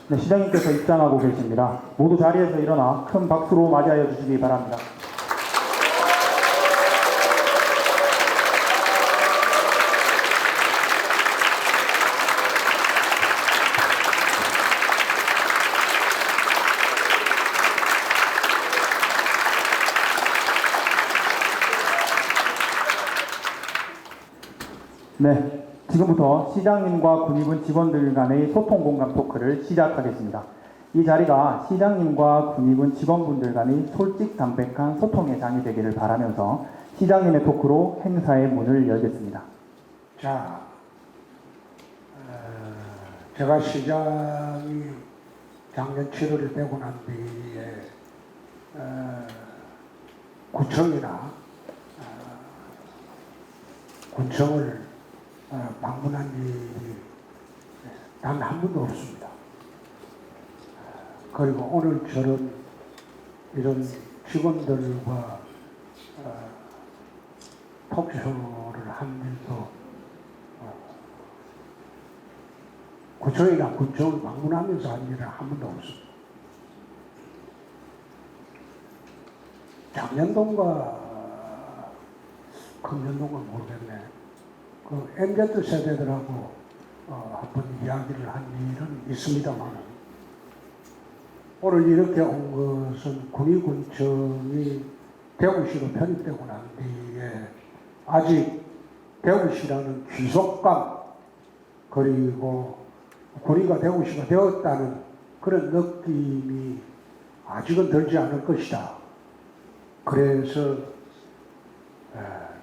네, 시장님께서 입장하고 계십니다. 모두 자리에서 일어나 큰 박수로 맞이하여 주시기 바랍니다. 네, 지금부터 시장님과 군입은 직원들 간의 소통 공감 토크를 시작하겠습니다. 이 자리가 시장님과 군입은 직원분들 간의 솔직 담백한 소통의 장이 되기를 바라면서 시장님의 토크로 행사의 문을 열겠습니다. 자, 제가 시장이 작년 7월에 되고 난 뒤에 구청이나 군청을 방문한 일이 단 한 번도 없습니다. 그리고 오늘처럼 이런 직원들과 톡쇼를 한 일도 구청이나 군청을 방문하면서 한 일은 한 번도 없습니다. 작년도인가 금년도인가 모르겠네. 그 MZ 세대들하고 한번 이야기를 한 일은 있습니다만 오늘 이렇게 온 것은 군의군청이 대구시로 편입되고 난 뒤에 아직 대구시라는 귀속감 그리고 군의가 대구시가 되었다는 그런 느낌이 아직은 들지 않을 것이다. 그래서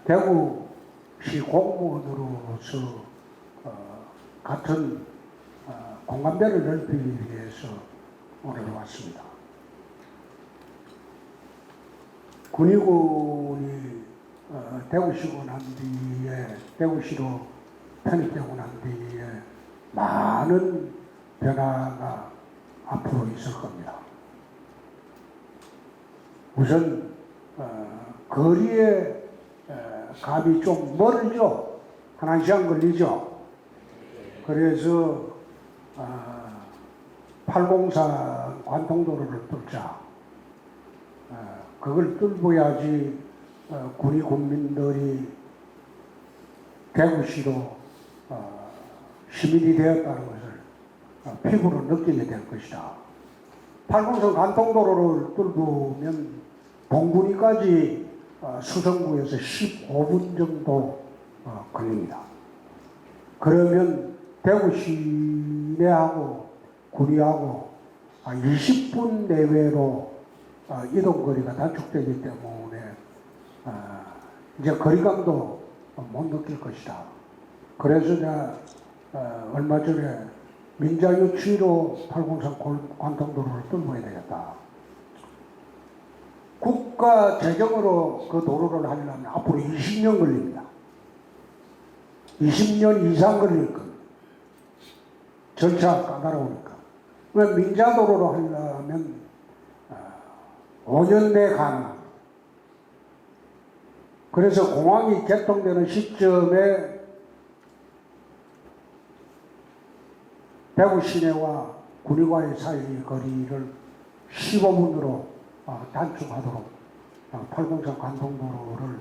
대구시 공무원으로서 같은 공감대를 넓히기 위해서 오늘 왔습니다. 군의군이 대구시고 난 뒤에 대구시로 편입되고 난 뒤에 많은 변화가 앞으로 있을 겁니다. 우선 거리에 감이 좀 멀죠. 1시간 걸리죠. 그래서 803 관통도로를 뚫자. 그걸 뚫어야지 군의 군민들이 대구시로 시민이 되었다는 것을 피부로 느끼게 될 것이다. 803 관통도로를 뚫으면 봉군이까지 수성구에서 15분 정도 걸립니다. 그러면 대구 시내하고 군위하고 20분 내외로 이동거리가 단축되기 때문에 이제 거리감도 못 느낄 것이다. 그래서 제가 얼마 전에 민자유치로 803 관통도로를 뚫어야 되겠다. 국가 재정으로 그 도로를 하려면 앞으로 20년 걸립니다. 20년 이상 걸릴 겁니다. 절차가 까다로우니까. 민자도로로 하려면 5년 내에 가능합니다. 그래서 공항이 개통되는 시점에 대구 시내와 군위과의 사이 거리를 15분으로 단축하도록 803 관통도로를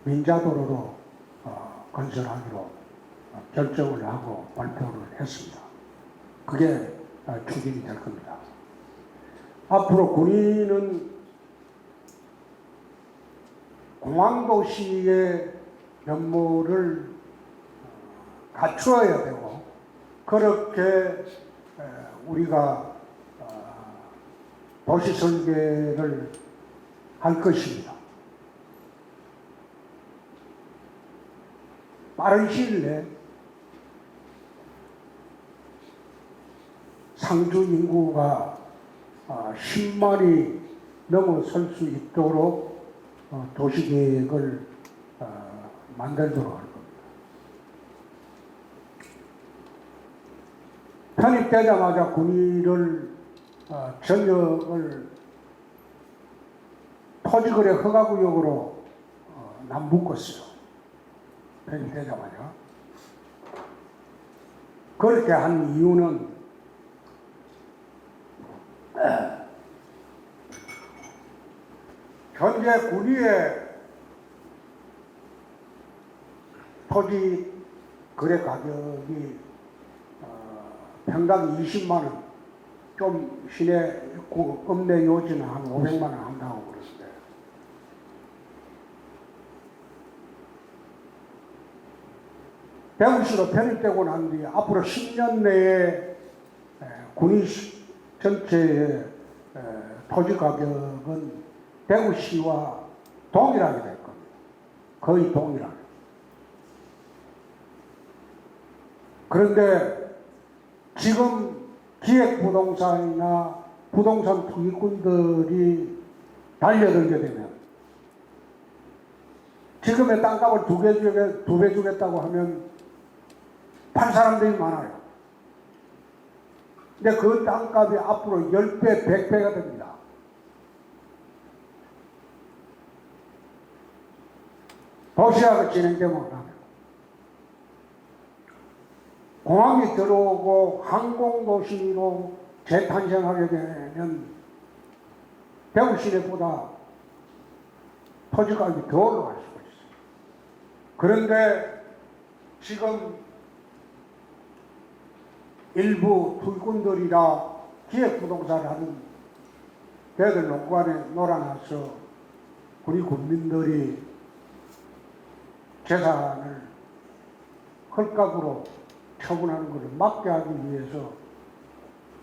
민자도로로 건설하기로 결정을 하고 발표를 했습니다. 그게 추진이 될 겁니다. 앞으로 군위는 공항도시의 면모를 갖추어야 되고 그렇게 우리가 도시 설계를 할 것입니다. 빠른 시일 내에 상주 인구가 10만이 넘어설 수 있도록 도시계획을 만들도록 할 겁니다. 편입되자마자 군위를 전역을 토지거래 허가구역으로 남묶었어요. 편입되자마자. 그렇게 한 이유는 현재 군위의 토지 거래 가격이 평당 20만 원, 좀 시내 읍내 요지는 한 500만 원 한다고 그러는데, 대구시로 편입되고 난 뒤 앞으로 10년 내에 군위 전체의 토지 가격은 대구시와 동일하게 될 겁니다. 거의 동일하게. 그런데 지금 기획부동산이나 부동산 투기꾼들이 달려들게 되면, 지금의 땅값을 2배 주겠다고 하면 팔 사람들이 많아요. 근데 그 땅값이 앞으로 10배, 100배가 됩니다. 도시화가 진행되면 공항이 들어오고 항공도시로 재탄생하게 되면 대구 시내보다 토지가격이 더 올라갈 수가 있어요. 그런데 지금 일부 투기꾼들이라 기획부동산을 하는 걔들 농관에 놀아나서 우리 국민들이 재산을 헐값으로 처분하는 것을 막게 하기 위해서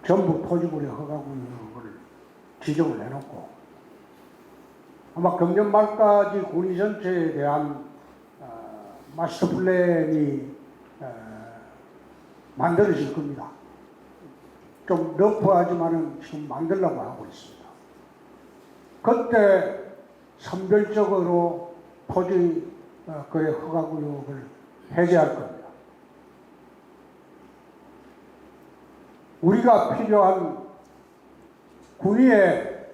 전부 토지거래 허가구역을 지정을 해놓고, 아마 금년 말까지 군위 전체에 대한 마스터 플랜이 만들어질 겁니다. 좀 러프하지만은 지금 만들려고 하고 있습니다. 그때 선별적으로 토지 거래 허가구역을 해제할 겁니다. 우리가 필요한 군위에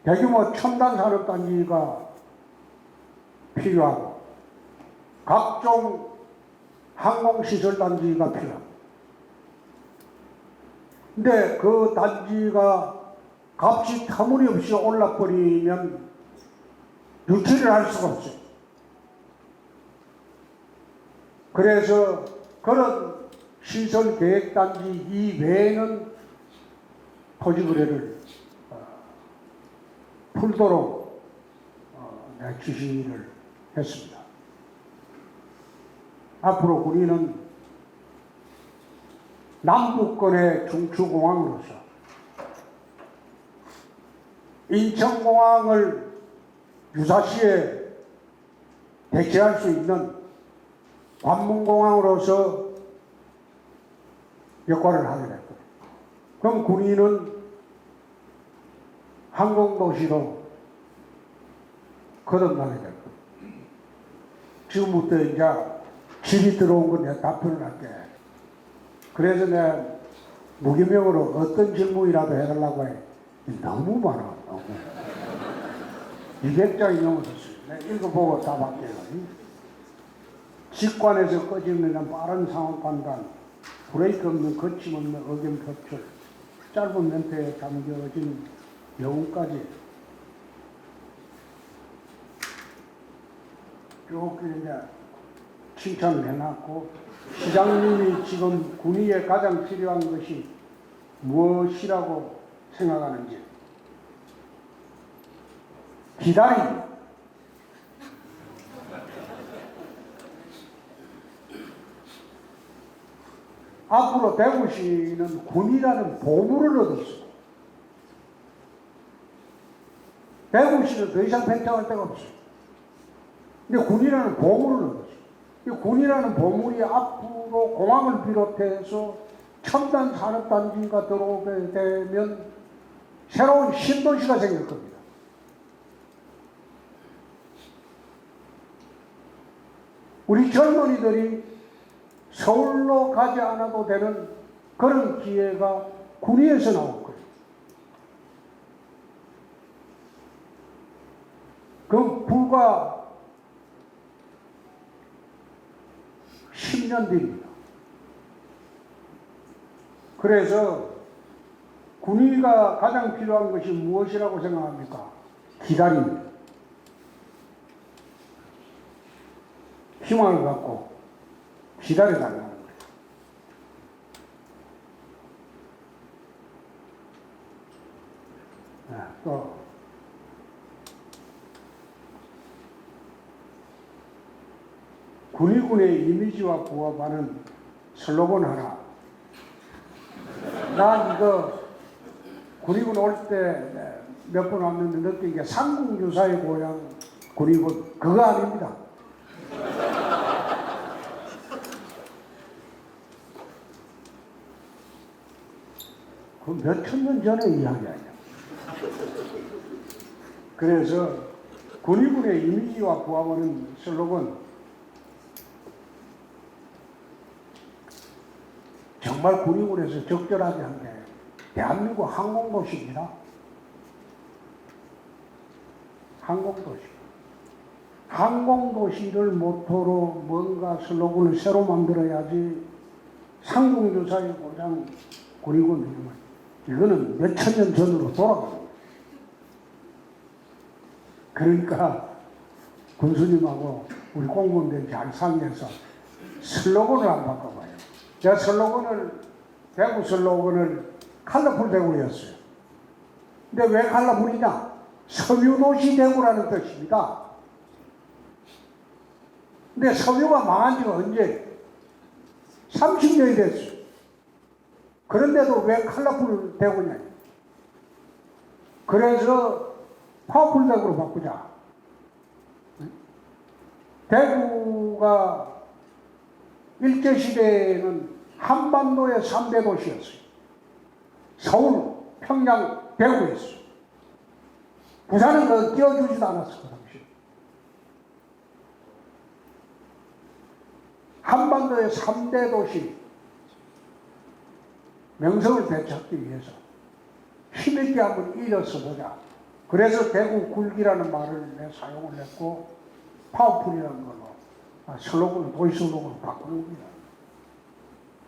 대규모 첨단산업단지가 필요하고 각종 항공시설단지가 필요합니다. 근데 그 단지가 값이 터무니없이 올라버리면 유치를 할 수가 없어요. 그래서 그런 시설 계획 단지 이외에는 토지 거래를 풀도록 지시를 했습니다. 앞으로 우리는 남부권의 중추공항으로서 인천공항을 유사시에 대체할 수 있는 관문공항으로서 역할을 하게 될 거예요. 그럼 군위는 항공도시로 거듭나게 될 거예요. 지금부터 이제 질이 들어온 건 내가 답변을 할게. 그래서 내가 무기명으로 어떤 질문이라도 해달라고 해. 너무 많아, 너무. 200장이 넘어섰어요. 내가 읽어보고 답할게요. 직관에서 꺼지는 빠른 상황 판단, 브레이크 없는 거침없는 의견 표출, 짧은 멘트에 담겨진 영웅까지 쭉 이제 칭찬을 해놨고, 시장님이 지금 군위에 가장 필요한 것이 무엇이라고 생각하는지 기다립니다. 앞으로 대구시는 군위라는 보물을 얻었어요. 대구시는 더 이상 팽창할 데가 없어요. 근데 군위라는 보물을 얻었어요. 이 군위라는 보물이 앞으로 공항을 비롯해서 첨단 산업단지가 들어오게 되면 새로운 신도시가 생길 겁니다. 우리 젊은이들이 서울로 가지 않아도 되는 그런 기회가 군위에서 나올 거예요. 그 불과 10년 뒤입니다. 그래서 군의가 가장 필요한 것이 무엇이라고 생각합니까? 기다림입니다. 희망을 갖고 기다려달라는 거예요. 또 군의군의 이미지와 부합하는 슬로건 하나. 난 이거 군의군 올 때 몇 번 왔는데 느낀 게 삼국유사의 고향 군의군 그거 아닙니다. 그 몇천 년 전의 이야기 아니야. 그래서 군의군의 이미지와 부합하는 슬로건 정말 군의군에서 적절하게 한 게 대한민국 항공도시입니다. 항공도시. 항공도시를 모토로 뭔가 슬로건을 새로 만들어야지 삼국유사의 고장 군의군 이거는 몇천 년 전으로 돌아가는 거예요. 그러니까 군수님하고 우리 공무원들이 잘 상의해서 슬로건을 안 바꿔봐요. 제가 슬로건을 대구 슬로건을 컬러풀 대구였어요. 근데 왜 컬러풀이냐? 섬유도시 대구라는 뜻입니다. 근데 섬유가 망한 지가 언제? 30년이 됐어요. 그런데도 왜 컬러풀 대구냐? 그래서 파워풀 대구로 바꾸자. 대구가 일제시대에는 한반도의 3대 도시였어요. 서울, 평양, 대구였어요. 부산은 그 끼워주지도 않았어, 그 당시. 한반도의 3대 도시 명성을 되찾기 위해서 힘있게 한번 일어서 보자. 그래서 대구 굴기라는 말을 사용을 했고 파워풀이라는 걸로 슬로건을 도시 슬로건을 바꾸는 겁니다.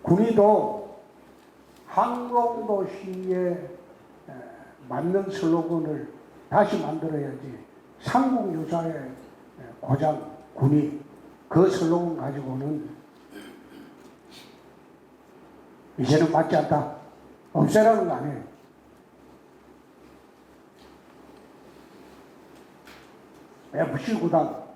군의도 항공도시에 맞는 슬로건을 다시 만들어야지 삼국유사의 고장 군의 그 슬로건 가지고는 이제는 맞지 않다. 없애라는 거 아니에요. FC 구단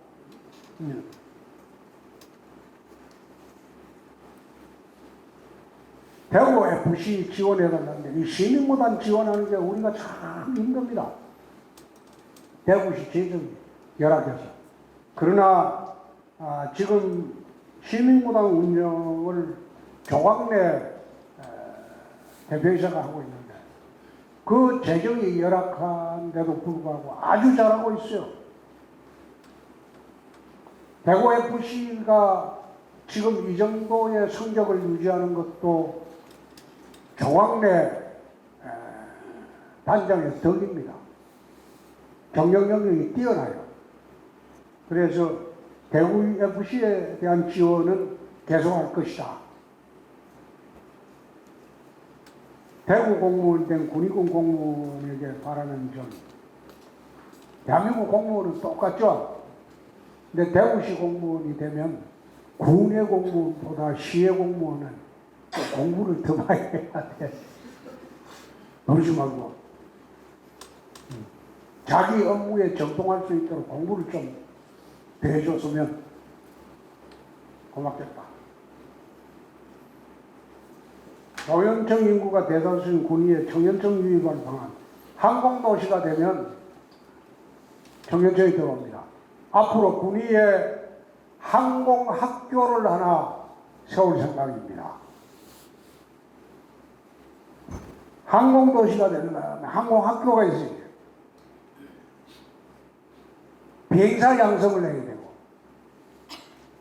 대구 FC 지원해달라는데 이 시민구단 지원하는 게 우리가 참 힘듭니다. 대구시 재정이 열악해서. 그러나 지금 시민구단 운영을 조광래 대표이사가 하고 있는데 그 재정이 열악한데도 불구하고 아주 잘하고 있어요. 대구 FC가 지금 이 정도의 성적을 유지하는 것도 조광래 단장의 덕입니다. 경영 능력이 뛰어나요. 그래서 대구 FC에 대한 지원은 계속할 것이다. 대구 공무원 된 군의군 공무원에게 바라는 점. 대한민국 공무원은 똑같죠. 근데 대구시 공무원이 되면 군의 공무원보다 시의 공무원은 공부를 더 많이 해야 돼. 그러지 말고 자기 업무에 정통할 수 있도록 공부를 좀 더 해줬으면 고맙겠다. 노년층 인구가 대다수인 군의의 청년층 유입을 방안 항공도시가 되면 청년층이 들어옵니다. 앞으로 군의의 항공학교를 하나 세울 생각입니다. 항공도시가 되면 항공학교가 있어요. 비행사 양성을 해야 되고,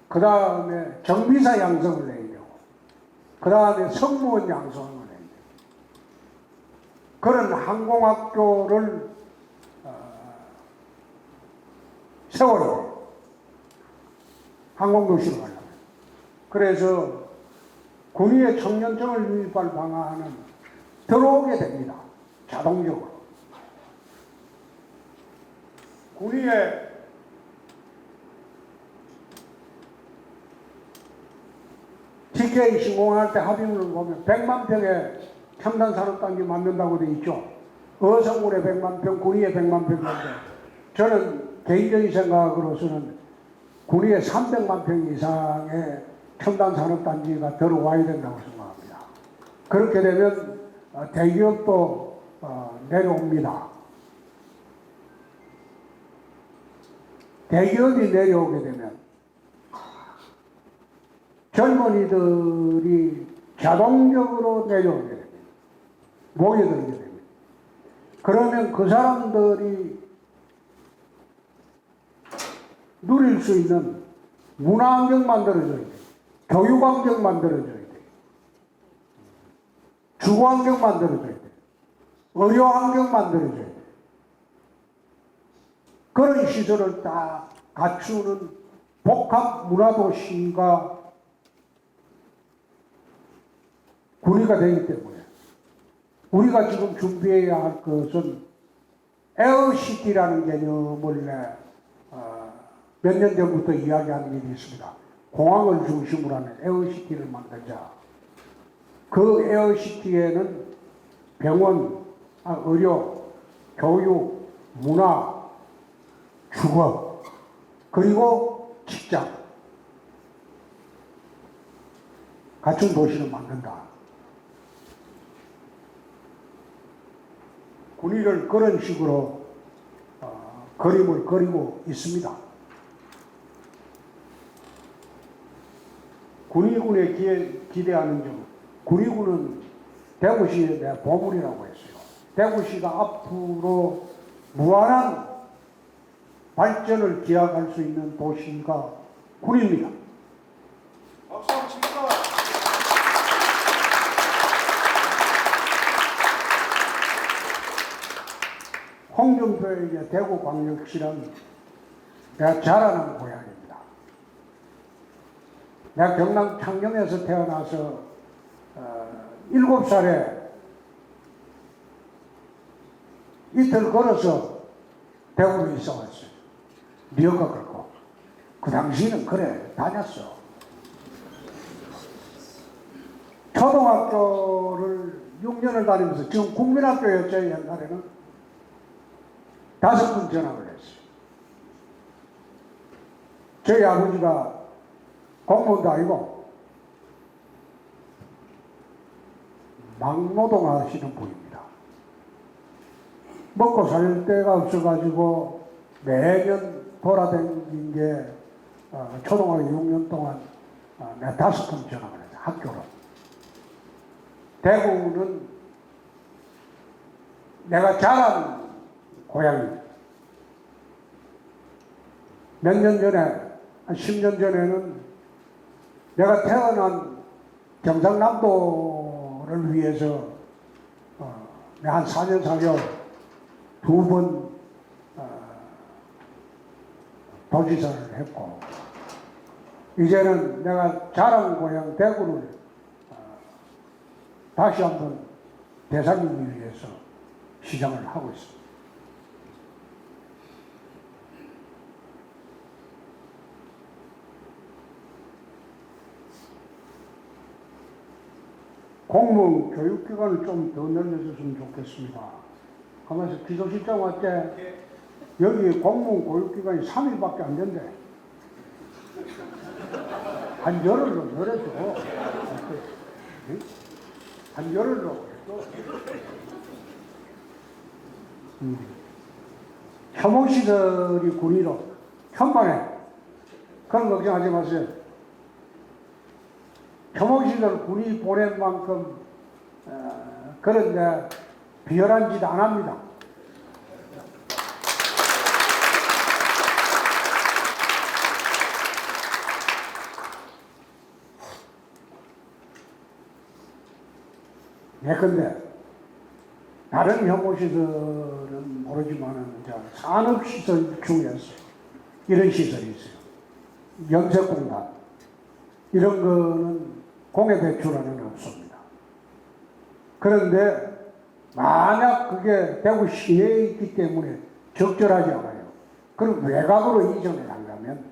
그 다음에 정비사 양성을 해야 되고, 그 다음에 승무원 양성을 해야 되고, 그런 항공학교를 세워야 돼요. 항공도시로 가려면. 그래서 군의의 청년층을 유입할 방안은 들어오게 됩니다. 자동적으로. 군위에 TK 신공할 때 합의문을 보면 100만 평의 첨단 산업단지 만든다고 되어 있죠. 어성군에 100만 평, 군위에 100만 평인데 저는 개인적인 생각으로서는 군위에 300만 평 이상의 첨단 산업단지가 들어와야 된다고 생각합니다. 그렇게 되면 대기업도 내려옵니다. 대기업이 내려오게 되면 젊은이들이 자동적으로 내려오게 됩니다. 모여들게 됩니다. 그러면 그 사람들이 누릴 수 있는 문화환경 만들어줘야 돼요. 교육환경 만들어줘야 돼요. 주거환경 만들어줘야 돼요. 의료환경 만들어줘야 돼요. 그런 시설을 다 갖추는 복합 문화도시가 군위가 되기 때문에 우리가 지금 준비해야 할 것은 에어시티라는 개념을 몇 년 전부터 이야기하는 일이 있습니다. 공항을 중심으로 하는 에어시티를 만들자. 그 에어시티에는 병원, 의료, 교육, 문화, 주거, 그리고 직장 갖춘 도시를 만든다. 군위를 그런 식으로 그림을 그리고 있습니다. 군위군에 기대하는 점, 군위군은 대구시에 대한 보물이라고 했어요. 대구시가 앞으로 무한한 발전을 기약할 수 있는 도시가 군위입니다. 박수 한번 칩니다. 홍준표에게 대구광역시는 내가 자라는 고향입니다. 내가 경남 창녕에서 태어나서 7살에 이틀 걸어서 대구로 이사 왔어요. 리어카 걸고. 그 당시에는 그래 다녔어. 초등학교를 6년을 다니면서 지금 국민학교였죠. 옛날에는 5번 전학을 했어요. 저희 아버지가 공무원도 아니고 막노동 하시는 분입니다. 먹고 살 데가 없어가지고 매년 돌아다닌 게 초등학교 6년 동안 내가 5번 전학을 했어요. 학교로. 대구는 내가 자란 고향입니다. 몇 년 전에, 한 10년 전에는 내가 태어난 경상남도를 위해서 내가 한 4년 4개월 2번 도지사를 했고, 이제는 내가 자란 고향 대구를 다시 한번 대살리기 위해서 시장을 하고 있습니다. 공무원 교육기관을 좀 더 늘려줬으면 좋겠습니다. 가만있어. 기조실장 왔지? 여기 공무원 교육기관이 3일밖에 안 된대. 한 열흘로 늘려줘. 한 열흘로 했어. 혐오시설이 군위로 천만에 그런 걱정하지 마세요. 혐오시설 군이 보낸 만큼 그런데 비열한 짓 안 합니다. 예컨대 다른 혐오시설은 모르지만은 산업시설 중에서 이런 시설이 있어요. 염색공단 이런 거는 공해 배출하는 없습니다. 그런데 만약 그게 대구 시내에 있기 때문에 적절하지 않아요. 그럼 외곽으로 이전을 하려면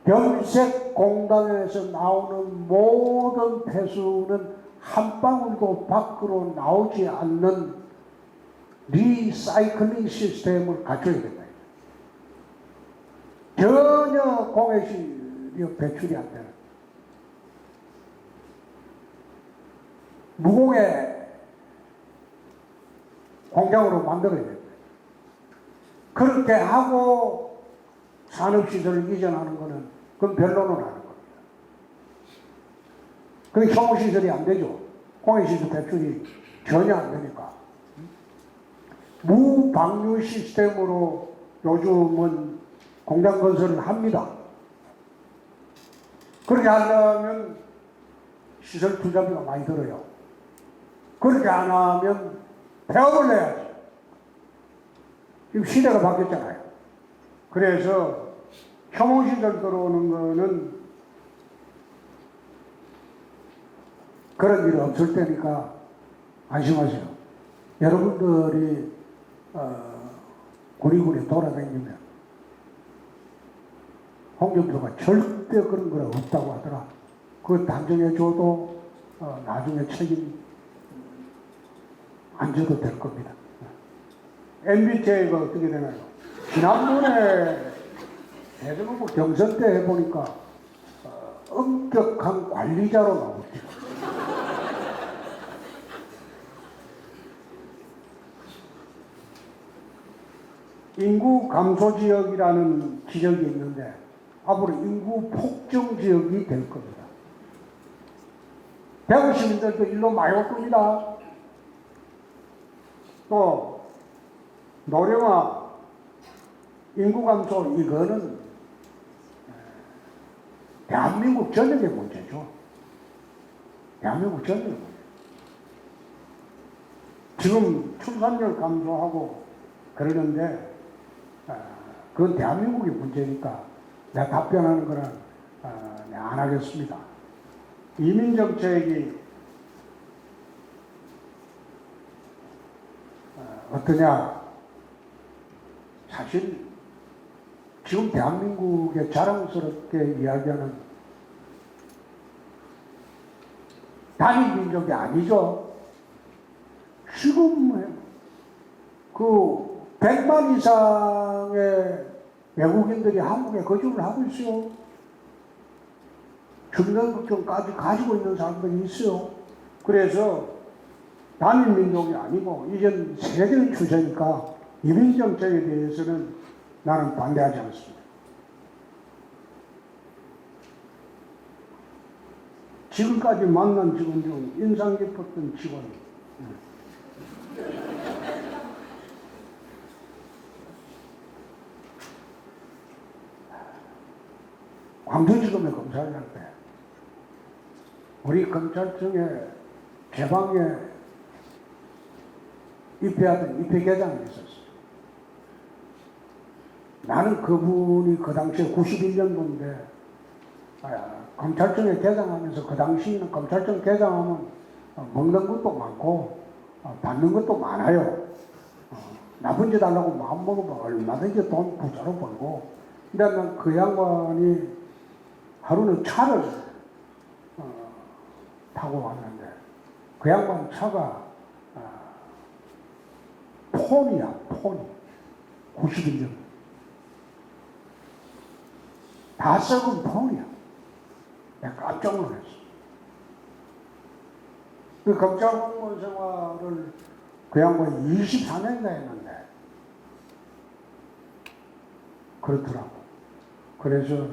변색공단에서 나오는 모든 폐수는 한 방울도 밖으로 나오지 않는 리사이클링 시스템을 갖춰야 된다. 전혀 공해질이 배출이 안 되는 무공해 공장으로 만들어야 됩니다. 그렇게 하고 산업시설을 이전하는 것은 그건 변론을 하는 겁니다. 그게 혐오시설이 안 되죠. 공해시설 배출이 전혀 안 되니까. 무방류 시스템으로 요즘은 공장 건설을 합니다. 그렇게 하려면 시설 투자비가 많이 들어요. 그렇게 안 하면 폐업을 내야지. 지금 시대가 바뀌었잖아요. 그래서 혐오시설 들어오는 거는 그런 일이 없을 테니까 안심하세요. 여러분들이 구리구리 돌아다니면 홍준표가 절대 그런 거 없다고 하더라. 그거 단정해줘도 나중에 책임 안 져도 될 겁니다. MBTI가 어떻게 되나요? 지난번에 대전후보 경선 때 해보니까 엄격한 관리자로 나오죠. 인구 감소 지역이라는 지역이 있는데 앞으로 인구 폭증 지역이 될 겁니다. 대구 시민들도 일로 많이 올 겁니다. 또 노령화 인구 감소 이거는 대한민국 전역의 문제죠. 대한민국 전역의 문제. 지금 출산율 감소하고 그러는데 그건 대한민국의 문제니까 내가 답변하는 거는 내가 안 하겠습니다. 이민정책이 어떠냐? 사실 지금 대한민국에 자랑스럽게 이야기하는 단일 민족이 아니죠. 지금 그 100만 이상의 외국인들이 한국에 거주를 하고 있어요. 주민등록증까지 가지고 있는 사람들이 있어요. 그래서 단일 민족이 아니고 이젠 세계의 추세니까 이민 정책에 대해서는 나는 반대하지 않습니다. 지금까지 만난 직원 중 인상 깊었던 직원 광주지검에 검사를 할 때 우리 검찰청에 개방에 입회하던 입회계장이 있었어요. 나는 그분이 그 당시에 91년도인데 검찰청에 개장하면서 그 당시에는 검찰청 개장하면 먹는 것도 많고 받는 것도 많아요. 나쁜 짓 하려고 마음먹으면 얼마든지 돈 부자로 벌고. 근데 난 그 양반이 하루는 차를 타고 왔는데 그 양반 차가 폰이야, 폰이. 91년. 다 썩은 폰이야. 내가 깜짝 놀랐어. 그 검찰 공무원 생활을 그 양반이 24년이나 했는데 그렇더라고. 그래서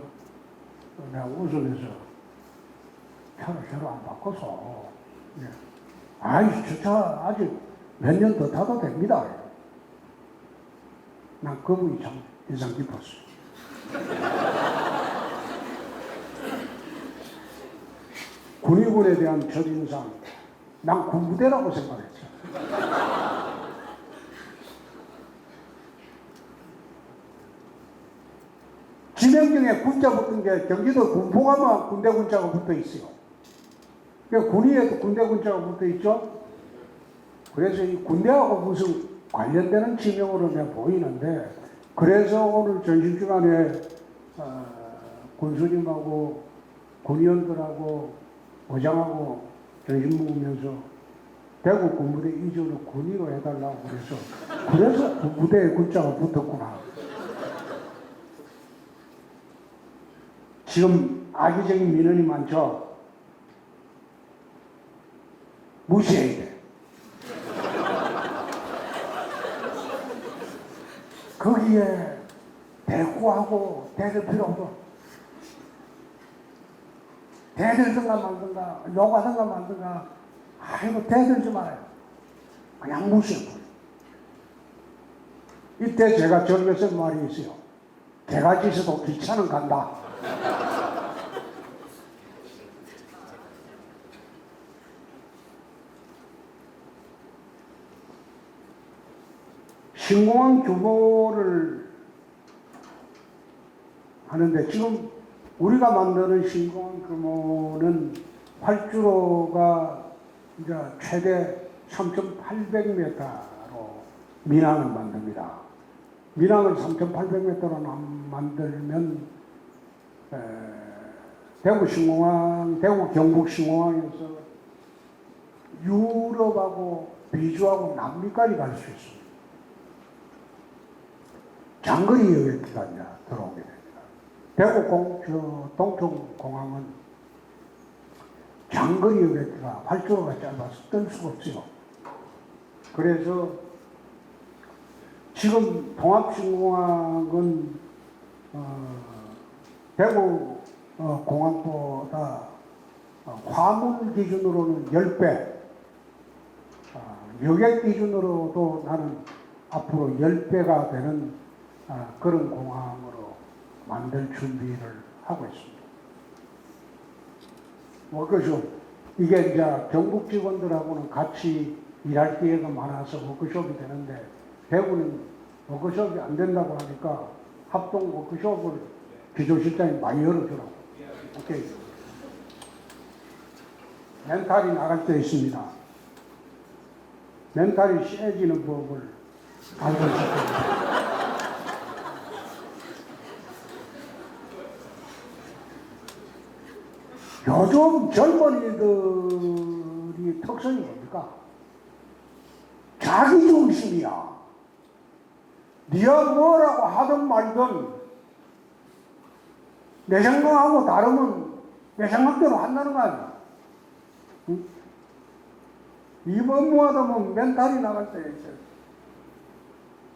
내가 웃으면서 차를 새로 안 바꿔서 아이 저 차 아직 몇 년 더 타도 됩니다. 난 그분이 참 인상 깊었어요. 군의군에 대한 첫인상 난 군부대라고 생각했어요. 지명경에 군자 붙은 게 경기도 군포 가면 군대 군자가 붙어 있어요. 군위에도 군대 군자가 붙어 있죠. 그래서 이 군대하고 무슨 관련되는 지명으로 내가 보이는데, 그래서 오늘 점심시간에 군수님하고 군의원들하고 의장하고 점심 먹으면서 대구 군부대 이전을 군의로 해달라고 그래서 군부대에 군자가 붙었구나. 지금 악의적인 민원이 많죠. 무시해야 돼. 거기에 대꾸하고 대들 필요 없어. 대들든가 말든가 욕하든가 말든가, 아이고 대들지 말아요. 그냥 무시해버려. 이때 제가 저녁에 쓴 말이 있어요. 개가 짖어도 기차는 간다. 신공항 규모를 하는데, 지금 우리가 만드는 신공항 규모는 활주로가 이제 최대 3,800m로 민항을 만듭니다. 민항을 3,800m로 만들면 대구 신공항, 대구 경북 신공항에서 유럽하고 비주하고 남미까지 갈 수 있습니다. 장거리 여객기가 이제 들어오게 됩니다. 대구 동청공항은 장거리 여객기가 활주로가 짧아서 뜰 수가 없어요. 그래서 지금 통합신공항은 대구 공항보다 화물 기준으로는 10배, 여객 기준으로도 나는 앞으로 10배가 되는 그런 공항으로 만들 준비를 하고 있습니다. 워크숍, 이게 이제 경북 직원들하고는 같이 일할 기회가 많아서 워크숍이 되는데, 대구는 워크숍이 안 된다고 하니까 합동 워크숍을 기조실장이 많이 열어주라고. 오케이. 멘탈이 나갈 때 있습니다. 멘탈이 쎄지는 법을 알고 있습니다. 요즘 젊은이들이 특성이 뭡니까? 자기중심이야. 네가 뭐라고 하든 말든 내 생각하고 다르면 내 생각대로 한다는 거 아니야. 응? 이번 뭐하다 보면 멘탈이 나갈 때 있어요.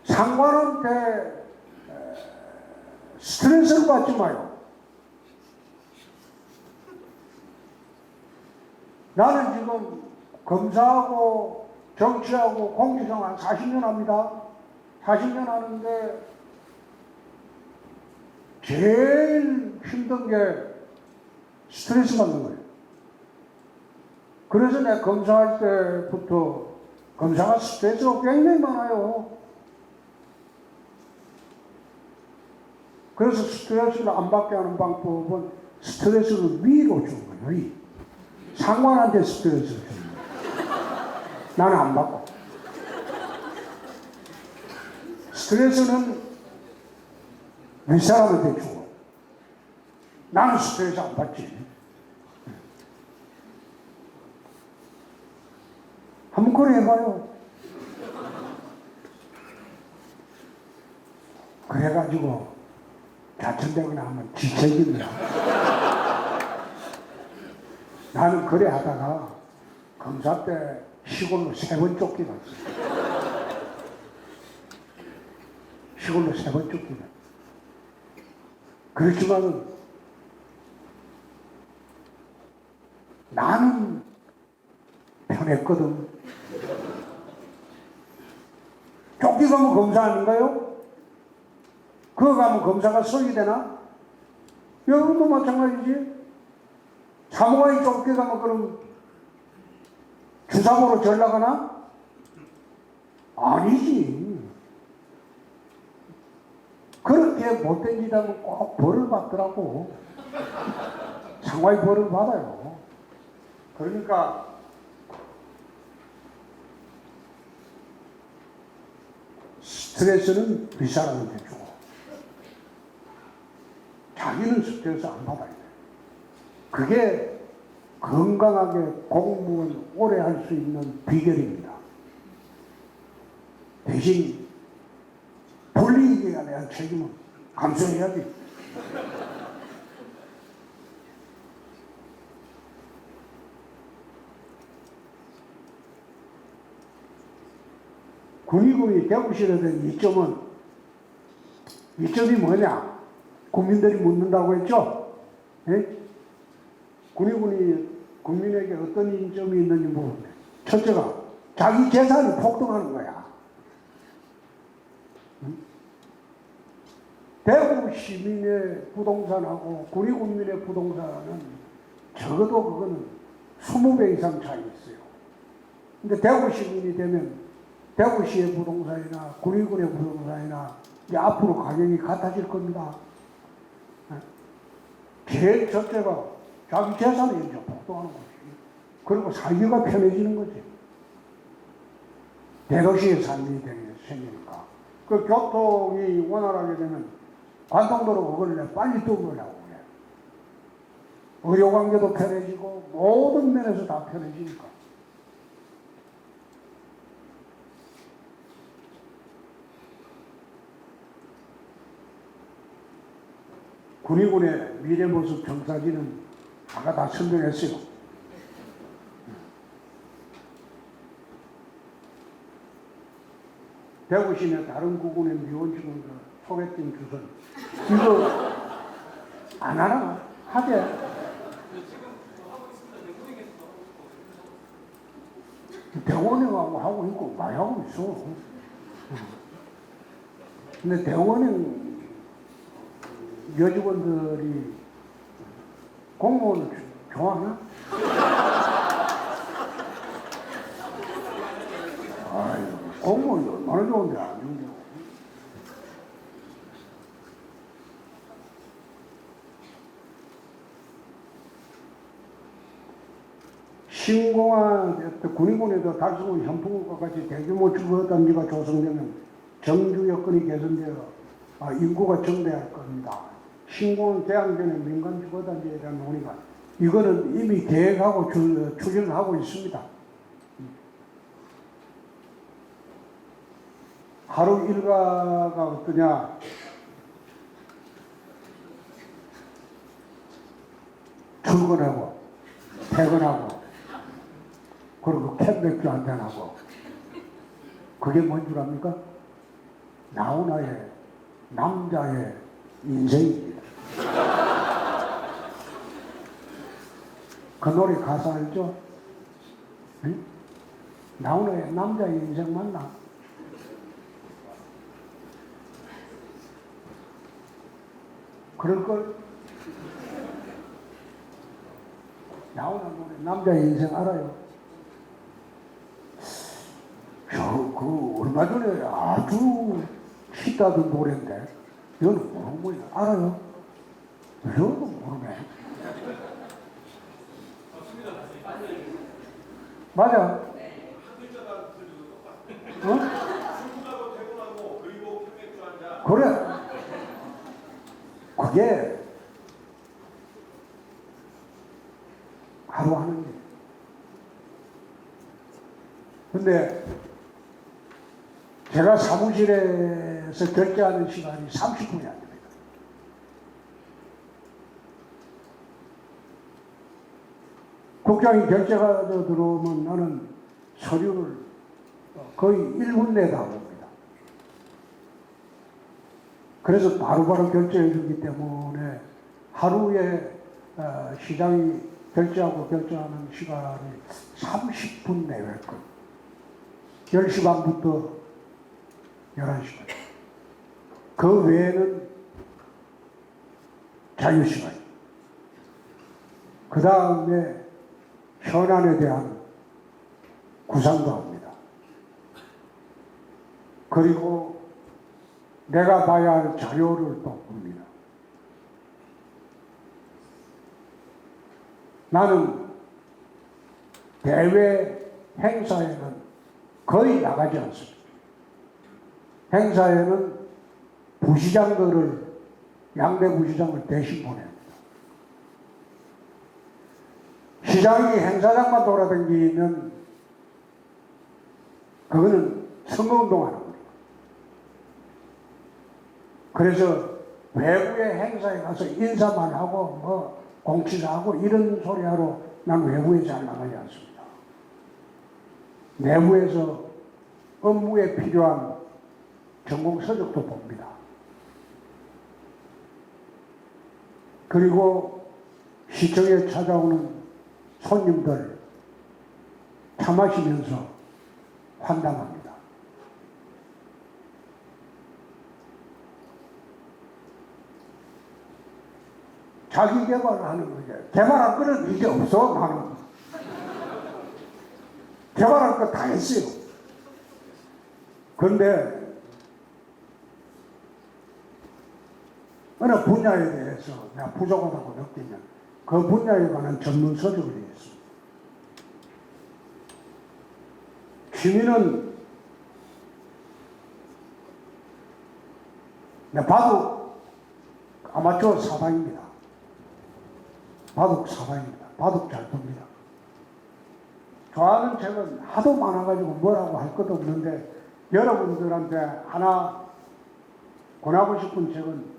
상관한테 스트레스를 받지 마요. 나는 지금 검사하고 정치하고 공직생활 40년 합니다. 40년 하는데 제일 힘든 게 스트레스 받는 거예요. 그래서 내가 검사할 때부터 검사가 스트레스가 굉장히 많아요. 그래서 스트레스를 안 받게 하는 방법은 스트레스를 위로 주는 거예요. 위. 상관한테 스트레스를 주는 거예요. 나는 안 받고. 스트레스는 윗사람한테 주고, 나는 스트레스 안 받지. 한번 그래 해봐요. 그래가지고 자천되거나 하면 지책입니다. 나는 그래 하다가 검사 때 시골로 3번 쫓기갔어. 시골로 3번 쫓기갔어. 그렇지만은 나는 편했거든. 쫓기가면 검사 아닌가요? 그거 가면 검사가 서기 되나? 여러분도 마찬가지지. 사무관이 쫓겨가면 그럼 주사모로 전락하나? 아니지. 그렇게 못된 짓 하면 꼭 벌을 받더라고. 상관이 벌을 받아요. 그러니까 스트레스는 윗사람한테 주고 자기는 스트레스 안 받아야 돼. 그게 건강하게 공무원 오래 할 수 있는 비결입니다. 대신 불이익에 대한 책임은 감수해야지. 군의군이 대구시에 된 이점이 뭐냐? 국민들이 묻는다고 했죠? 예? 군의군이 국민에게 어떤 이점이 있는지 모르는데, 첫째가 자기 재산이 폭등하는 거야. 응? 대구 시민의 부동산하고 군의군민의 부동산은 적어도 그거는 20배 이상 차이 있어요. 근데 대구 시민이 되면 대구시의 부동산이나 군의군의 부동산이나 이제 앞으로 가격이 같아질 겁니다. 제일 첫째가 자기 재산이 이제 폭등하는 거지. 그리고 살기가 편해지는 거지. 대도시의 삶이 생기니까. 그 교통이 원활하게 되면 관통도로 그걸 빨리 뚫으려고 그래. 의료 관계도 편해지고 모든 면에서 다 편해지니까. 군의군의 미래 모습 정사진은 아까 다 설명했어요. 대구시내 다른 구군의 미원직원들 소개팅 주선 이거 안 하나? 하대. 대원행하고 하고 있고 많이 하고 있어. 근데 대원행 여직원들이 공무원을 좋아하나? 아유, 공무원이 얼마나 좋은데 안 좋은데. 신공한 군의군에도 달성군 현풍과 같이 대규모 주거단지가 조성되면 정주 여건이 개선되어 인구가 증대할 겁니다. 신공항 대항 전에 민간 주거단지에 대한 논의가 이거는 이미 계획하고 추진을 하고 있습니다. 하루 일과가 어떠냐? 출근하고 퇴근하고 그리고 캔맥주 한잔하고 그게 뭔 줄 압니까? 나훈아의 남자의 인생입니다. 그 노래 가사 알죠? 응? 나훈아의 남자의 인생 맞나? 그럴걸? 나훈아 노래 남자의 인생 알아요? 그 얼마 전에 아주 히트하던 노래인데 이거는 모르는 거야. 알아요? 이거도 모르네. 맞아. 어? 그래. 그게 하루 하는 게. 근데 제가 사무실에서 결제하는 시간이 30분이 안 됩니다. 국장이 결제가 들어오면 나는 서류를 거의 1분 내에 다 봅니다. 그래서 바로바로 결제해 주기 때문에 하루에 시장이 결제하고 결제하는 시간이 30분 내외였거든요. 10시 반부터 11시까지. 그 외에는 자유시간이에요. 그 다음에 현안에 대한 구상도 합니다. 그리고 내가 봐야 할 자료를 또 봅니다. 나는 대외 행사에는 거의 나가지 않습니다. 행사에는 부시장들을, 양대 부시장을 대신 보냅니다. 시장이 행사장만 돌아다니면 그거는 선거운동하는 거예요. 그래서 외부의 행사에 가서 인사만 하고 뭐 공치사하고 이런 소리 하러 난 외부에 잘 나가지 않습니다. 내부에서 업무에 필요한 전공 서적도 봅니다. 그리고 시청에 찾아오는 손님들 차 마시면서 환담합니다. 자기 개발을 하는 거죠. 개발할 거는 이제 없어, 나는. 개발할 거 다 했어요. 그런데 어느 분야에 대해서 내가 부족하다고 느끼면 그 분야에 관한 전문 서적을 읽습니다. 취미는 바둑 아마추어 사방입니다. 바둑 사방입니다. 바둑 잘 둡니다. 좋아하는 책은 하도 많아가지고 뭐라고 할 것도 없는데 여러분들한테 하나 권하고 싶은 책은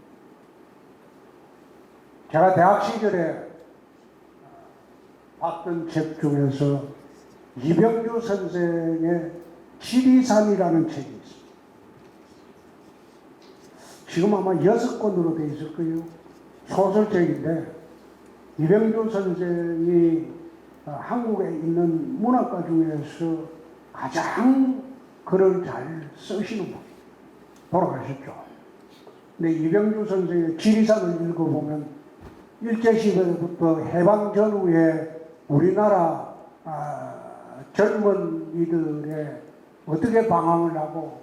제가 대학 시절에 봤던 책 중에서 이병규 선생의 지리산이라는 책이 있습니다. 지금 아마 6권으로 되어 있을 거예요. 소설책인데 이병규 선생이 한국에 있는 문학가 중에서 가장 글을 잘 쓰시는 분, 돌아가셨죠. 근데 이병규 선생의 지리산을 읽어보면 일제시대부터 해방 전후에 우리나라 젊은이들의 어떻게 방황을 하고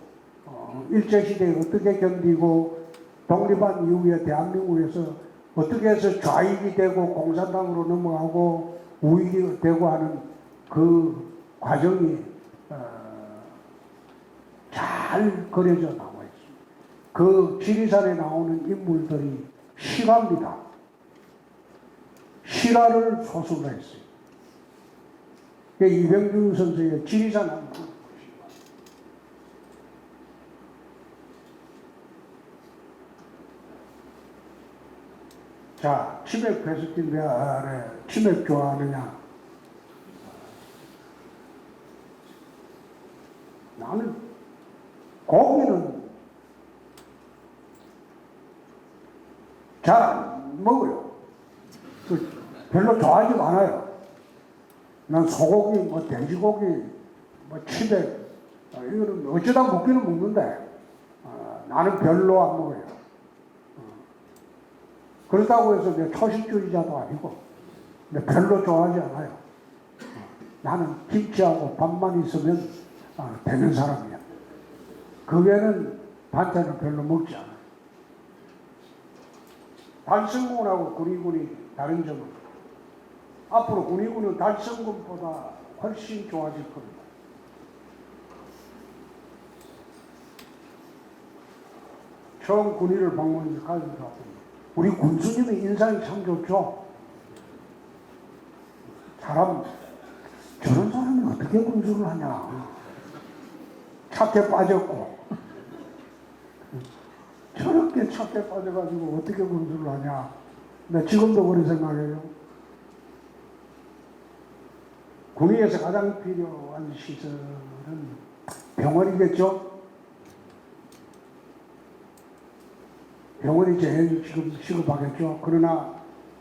일제시대에 어떻게 견디고 독립한 이후에 대한민국에서 어떻게 해서 좌익이 되고 공산당으로 넘어가고 우익이 되고 하는 그 과정이 잘 그려져 나와 있습니다. 그 지리산에 나오는 인물들이 실화입니다. 실화를 소설로 했어요. 이병규 선생의 지리산 한번 보시기 바랍니다. 자, 치맥 베스킨라에 치맥 좋아하느냐? 나는 고기는 잘 안 먹어요. 별로 좋아하지 않아요. 난 소고기, 뭐 돼지고기, 뭐 치맥 이거는 어쩌다 먹기는 먹는데 나는 별로 안 먹어요. 그렇다고 해서 내가 초식주의자도 아니고 근데 별로 좋아하지 않아요. 나는 김치하고 밥만 있으면 되는 사람이야. 그 외에는 반찬을 별로 먹지 않아요. 달성군하고 군위군이 다른 점은 앞으로 군위군은 달성군보다 훨씬 좋아질 겁니다. 처음 군위를 방문해서 가지고 우리 군수님의 인상이 참 좋죠. 저런 사람이 어떻게 군수를 하냐. 착해 빠졌고 저렇게 착해 빠져가지고 어떻게 군수를 하냐. 근데 지금도 그런 생각해요. 군위에서 가장 필요한 시설은 병원이겠죠. 병원이 제일 지금 시급하겠죠. 그러나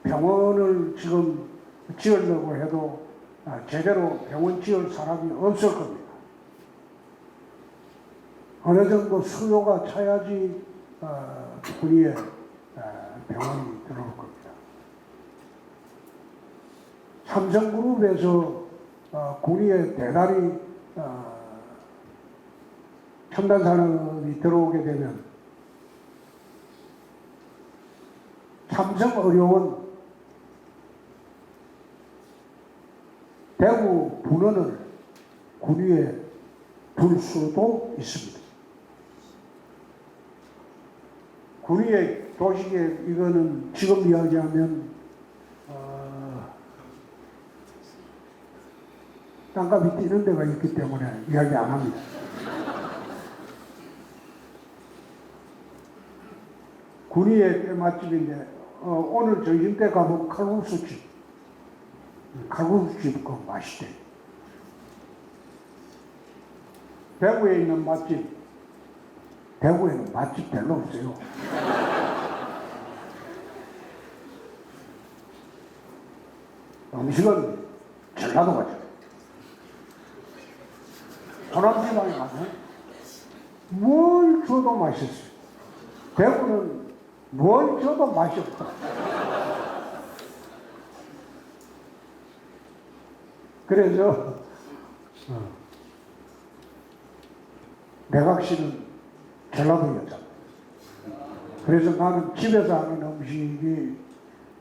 병원을 지금 지으려고 해도 제대로 병원 지을 사람이 없을 겁니다. 어느 정도 수요가 차야지 군위에 병원이 들어올 겁니다. 삼성그룹에서 군위에 대단히 첨단 산업이 들어오게 되면 삼성의료원 대구 분원을 군위에 둘 수도 있습니다. 군위의 도식에 이거는 지금 이야기하면 땅값이 뛰는 데가 있기 때문에 이야기 안 합니다. 군위의 맛집인데 오늘 점심때 가본 칼국수집 그거 맛있대. 대구에 있는 맛집, 대구에는 맛집 별로 없어요. 음식은 전라도 가죠. 호남지방에 가면 뭘 줘도 맛있어요. 대구는 뭘 줘도 맛이 없다. 그래서 내각시는 전라도였잖아. 그래서 나는 집에서 하는 음식이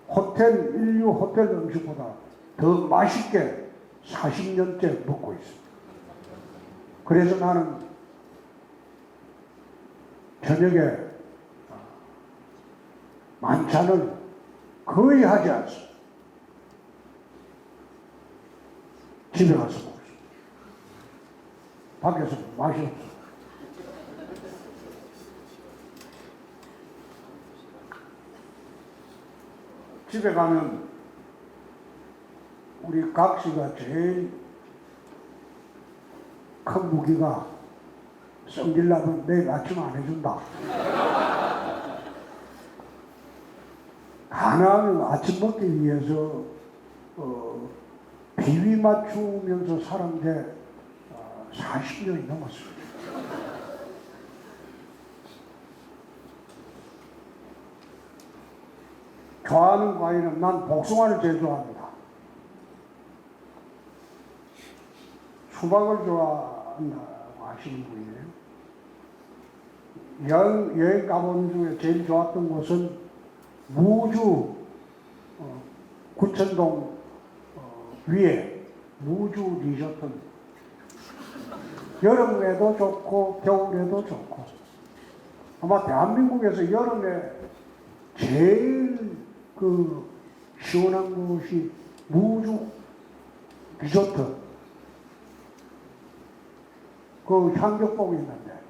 인류 호텔 음식보다 더 맛있게 40년째 먹고 있어. 그래서 나는 저녁에 만찬을 거의 하지 않습니다. 집에 가서 먹습니다. 밖에서 맛이 없어. 집에 가면 우리 각시가 제일 큰 무기가 성질나면 내일 아침 안 해준다. 가능하면 아침 먹기 위해서 비위 맞추면서 살은 게 40년이 넘었어요. 좋아하는 과일은 난 복숭아를 제일 좋아합니다. 수박을 좋아한다고 하시는 분이에요. 여행 가본 중에 제일 좋았던 곳은 무주 구천동 위에 무주 리조트입니다. 여름에도 좋고 겨울에도 좋고 아마 대한민국에서 여름에 제일 시원한 곳이 무주 리조트. 그 향격봉이 있는데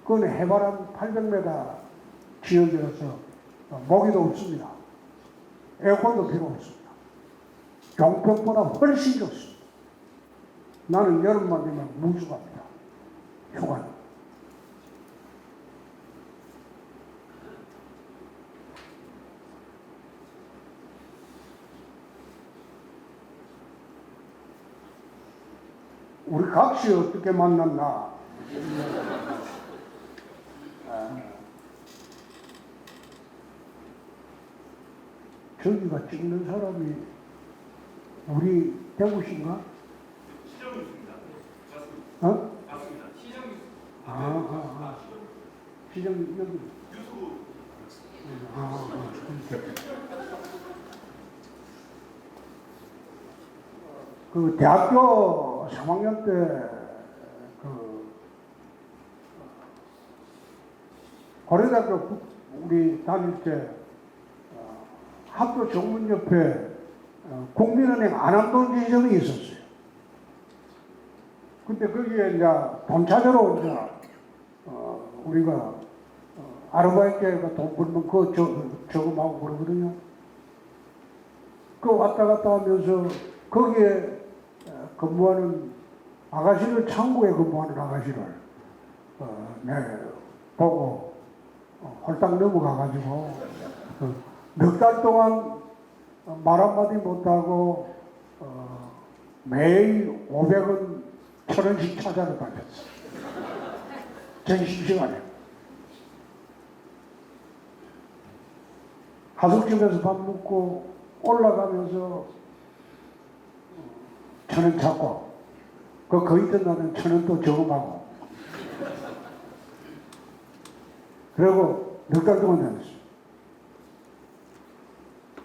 그건 해바람 800m 지역이라서 모기도 없습니다. 에어컨도 필요 없습니다. 경평보다 훨씬 좋습니다. 나는 여름만 되면 무주 갑니다. 휴가. 우리 각시 어떻게 만났나? 저기가 찍는 사람이 우리 대구신가? 시정 뉴스입니다. 맞습니다. 어? 맞습니다. 시정 뉴스. 시정 여기. 유튜브. 그 대학교 3학년 때 고려대학교 우리 다닐 때 학교 정문 옆에 국민은행 안암동 지점이 있었어요. 근데 거기에 이제 돈 찾으러 이제 우리가 아르바이트가 돈 벌면 그거 저금하고 그러거든요. 그 왔다 갔다 하면서 거기에 근무하는 아가씨를 창구에 근무하는 아가씨를 보고 홀딱 넘어가가지고 넉 달 동안 말 한마디 못하고 매일 500원 1000원씩 찾아러 다녔어. 점심시간에 하숙집에서 밥 먹고 올라가면서 1000원 찾고 그 있던 날은 1000원 또 저금하고 그리고 넉 달 동안 다녔어요.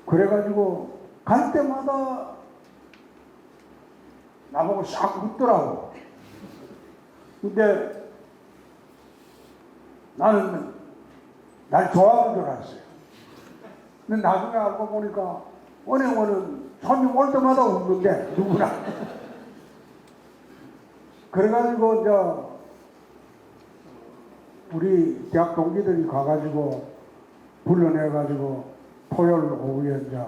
그래가지고 갈 때마다 나보고 싹 웃더라고. 근데 나는 날 좋아하는 줄 알았어요. 근데 나중에 알고 보니까 은행원은 손님 올 때마다 웃는데 누구나. 그래가지고 이제 우리 대학 동기들이 가가지고 불러내가지고 토요일 오후에 이제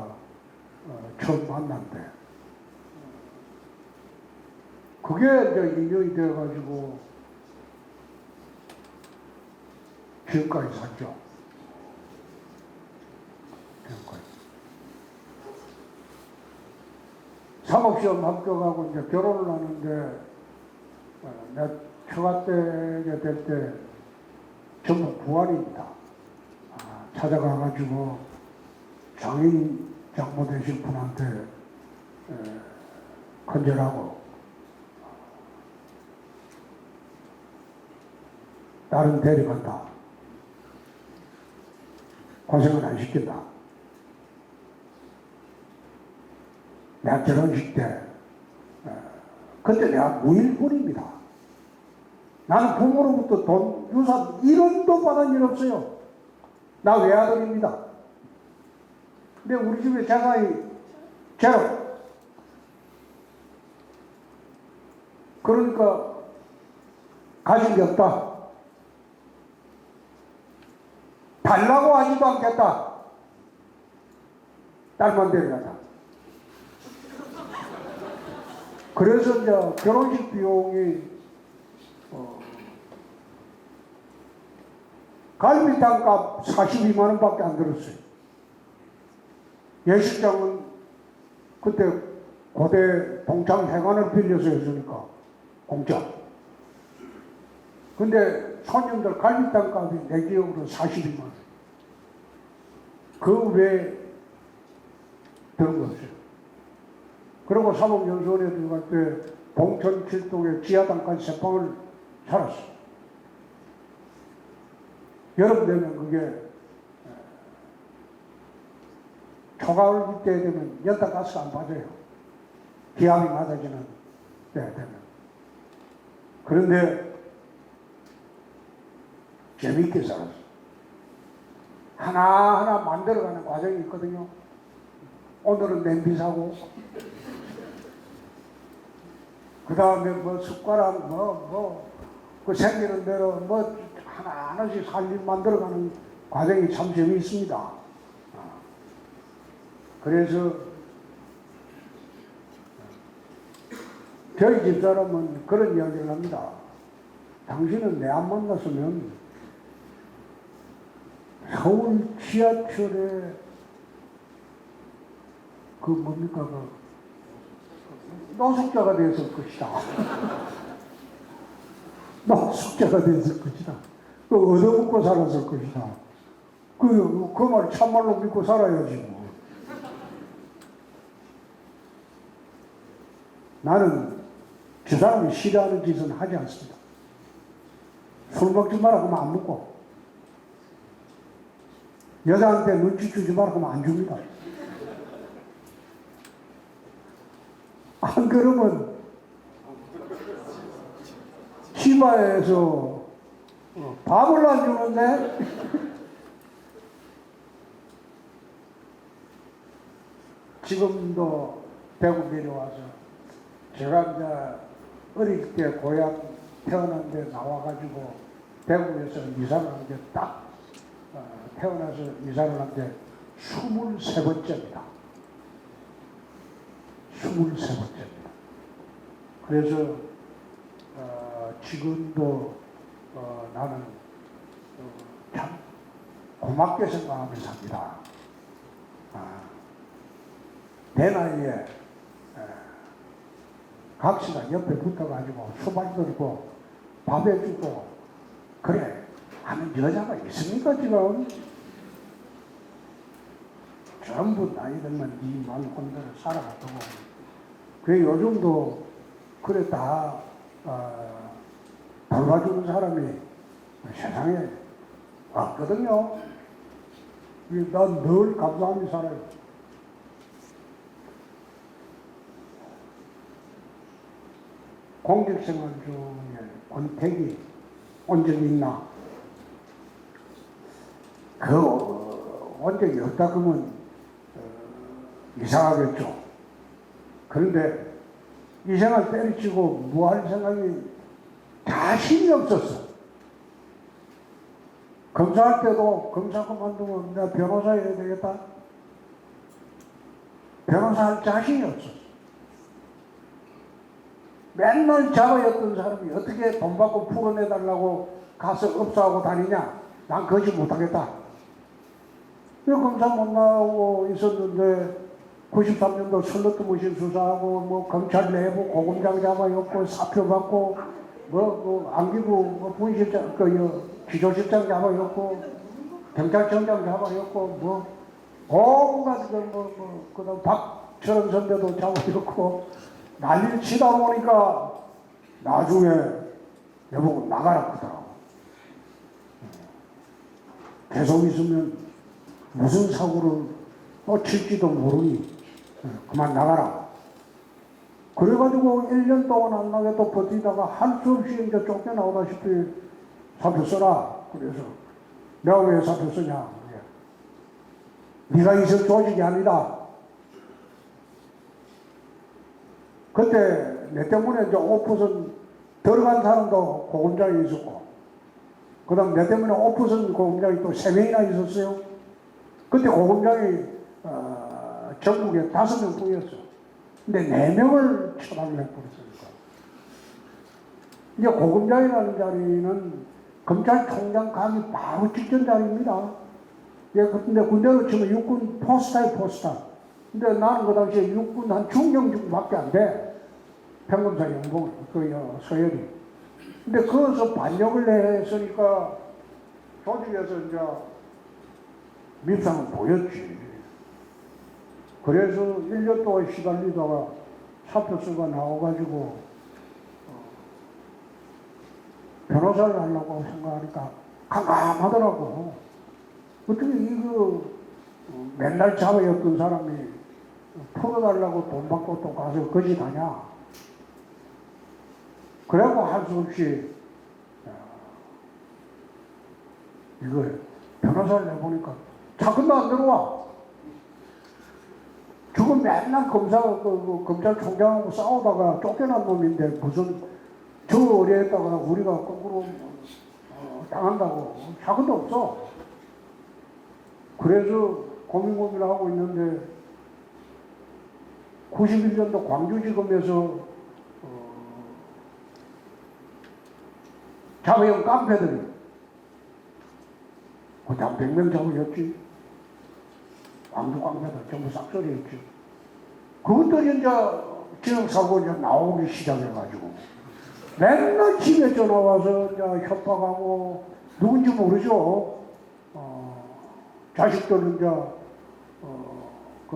처음 만난대. 그게 이제 인연이 되어가지고 지금까지 살죠. 지금까지. 사법시험 합격하고 이제 결혼을 하는데 내 처가 때가 될 때 전부 부활입니다. 찾아가가지고 장인 장모 되신 분한테 컨절하고 딸은 데려간다. 고생은 안 시킨다. 내가 결혼식 때 그때 내가 무일푼입니다. 나는 부모로부터 돈, 유산 1원도 받은 일 없어요. 나 외아들입니다. 근데 우리 집에 자가이 제로. 그러니까 가진 게 없다. 달라고 하지도 않겠다. 딸만 데려가자. 그래서 이제 결혼식 비용이 갈비탕 값 42만 원밖에 안 들었어요. 예식장은 그때 고대 동창 회관을 빌려서 했으니까 공짜. 근데 손님들 갈비탕 값이 내 기억으로 42만 원. 그 외에 드는 거 없어요. 그리고 사법연수원에 들어갈 때 봉천 칠동에 지하당까지 세 방을 살았어요. 여름 되면 그게 초가을 때 되면 연탄가스가 안 빠져요. 기압이 맞아지는 때 되면. 그런데 재미있게 살았어요. 하나하나 만들어가는 과정이 있거든요. 오늘은 냄비 사고, 그 다음에 뭐 숟가락, 그 생기는 대로 하나하나씩 살림 만들어가는 과정이 참 재미있습니다. 그래서 저희 집사람은 그런 이야기를 합니다. 당신은 내 안 만났으면 서울 지하철에 노숙자가 됐을 것이다. 노숙자가 됐을 것이다. 얻어먹고 살았을 것이다. 그 말 참말로 믿고 살아야지 뭐. 나는 저 사람이 싫어하는 짓은 하지 않습니다. 술 먹지 마라 그러면 안 먹고, 여자한테 눈치 주지 마라 그러면 안 줍니다. 안 그러면 치마에서 밥을 안 주는데 지금도 대구 내려와서 제가 이제 어릴 때 고향 태어난 데 나와가지고 대구에서 이사를 한 게 딱 태어나서 이사를 한 게 23번째입니다. 23번째입니다. 그래서 지금도 나는 참 고맙게 생각하며 삽니다. 내 나이에 각시가 옆에 붙어가지고 수발 들고 밥 해주고 그래 하는 여자가 있습니까 지금? 전부 나이 들면 이 말 혼대로 살아가고 그래 요즘도 그래 다 돌봐주는 사람이 세상에 없거든요. 난 늘 감사하며 살아요. 공직생활 중에 권태기 온 적이 있나? 온 적이 없다 그러면 이상하겠죠. 그런데 이 생활 때려치고 뭐 할 생각이 자신이 없었어. 검사할 때도 검사 그만두면 내가 변호사 해야 되겠다. 변호사 할 자신이 없었어. 맨날 잡아였던 사람이 어떻게 돈 받고 풀어내달라고 가서 업소하고 다니냐? 난 그것이 못하겠다. 검사 못 나오고 있었는데 93년도 설렁뜨무신 수사하고 뭐 검찰 내부 고검장 잡아였고 사표 받고 안기부 분실장 기조실장 잡아였고 경찰청장 잡아였고 온갖 그다음 박철원 선배도 잡아였고 난리를 치다 보니까 나중에 여보고 나가라 그러더라고. 계속 있으면 무슨 사고를 또 칠지도 모르니 그만 나가라. 그래가지고 1년 동안 안 나게 또 버티다가 할 수 없이 이제 쫓겨나오다시피 사표 써라. 그래서 내가 왜 사표 쓰냐. 네가 있을 조직이 아니다. 그때 내 때문에 이제 5% 들어간 사람도 고검장이 있었고, 그 다음 내 때문에 5% 고검장이 또 3명이나 있었어요. 그때 고검장이 전국에 5명 뿐이었어. 근데 4명을 처단을 해버렸으니까. 이제 고검장이라는 자리는 검찰총장 가기 바로 직전 자리입니다. 예, 근데 군대로 치면 육군 포스타에 포스타. 근데 나는 그 당시에 육군 한 중령직밖에 안 돼. 평검사 연봉, 서열이. 근데 거기서 반역을 했으니까 조직에서 이제 민상을 보였지. 그래서 1년 동안 시달리다가 사표서가 나와가지고 변호사를 하려고 생각하니까 깜깜하더라고. 어떻게 이거 맨날 잡아였던 사람이 풀어달라고 돈 받고 또 가서 거짓하냐. 그래갖고 할 수 없이 이거 변호사를 내보니까 자금도 안 들어와. 지금 맨날 검찰총장하고 싸우다가 쫓겨난 놈인데 무슨 저 의뢰했다가 우리가 거꾸로 당한다고 자금도 없어. 그래서 고민하고 있는데 91년도 광주지검에서 잡아온 깡패들이 그냥 100명 잡아였지. 광주 깡패들 전부 싹쓸이했지. 그것들이 이제 지역사고 이제 나오기 시작해가지고 맨날 집에 전화와서 이제 협박하고 누군지 모르죠. 자식들은 이제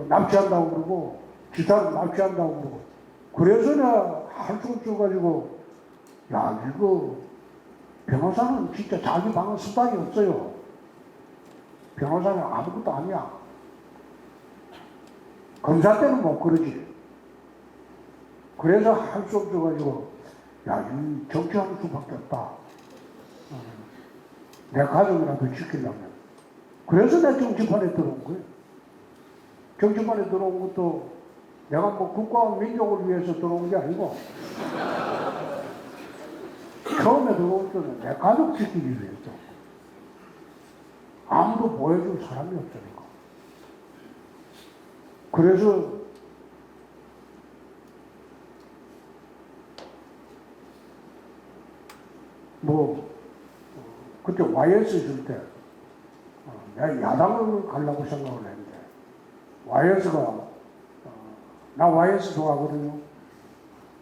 납치한다고 그러고 기사를 납치한다고 그러고 그래서 내가 할 수 없어가지고 야 이거 변호사는 진짜 자기 방은 수단이 없어요. 변호사는 아무것도 아니야. 검사 때는 못 그러지. 그래서 할 수 없어가지고 야 이 정치하는 수밖에 없다. 내 가족이라도 지키려면. 그래서 내가 정치판에 들어온 거예요. 정치판에 들어온 것도 내가 뭐 국가와 민족을 위해서 들어온 게 아니고 처음에 들어올 때는 내 가족 지키기 위해서. 아무도 보여줄 사람이 없으니까. 그래서 그때 YS 있을 때 내가 야당을 가려고 생각을 했는데 YS가 나 YS 좋아하거든요.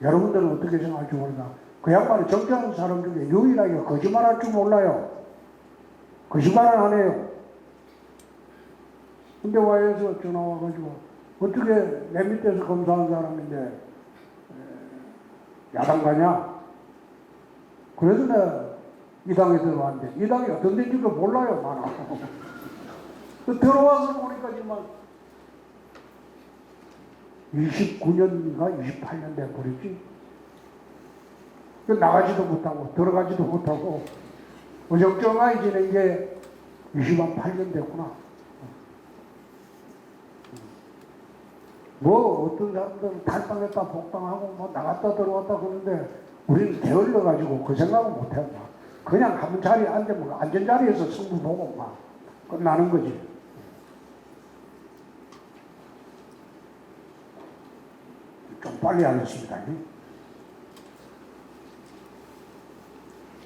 여러분들은 어떻게 생각할지 모르나 그 양반이 정치하는 사람 중에 유일하게 거짓말할 줄 몰라요. 거짓말은 안 해요. 근데 YS가 전화 와가지고 어떻게 내 밑에서 검사한 사람인데 야당 가냐? 그래서 내가 이 당에 들어왔는데 이 당이 어떤 데인지도 몰라요. 많아. 들어와서 보니까 정말 29년인가 28년 돼버렸지. 나가지도 못하고 들어가지도 못하고 어정쩡하게 지낸 게 20만 8년 됐구나. 뭐 어떤 사람들은 탈당했다 복당하고 뭐 나갔다 들어왔다 그러는데 우리는 게을러가지고 그 생각은 못해요. 그냥 한 자리에 앉으면 앉은 자리에서 승부 보고 막 끝나는 거지. 좀 빨리 하겠습니다.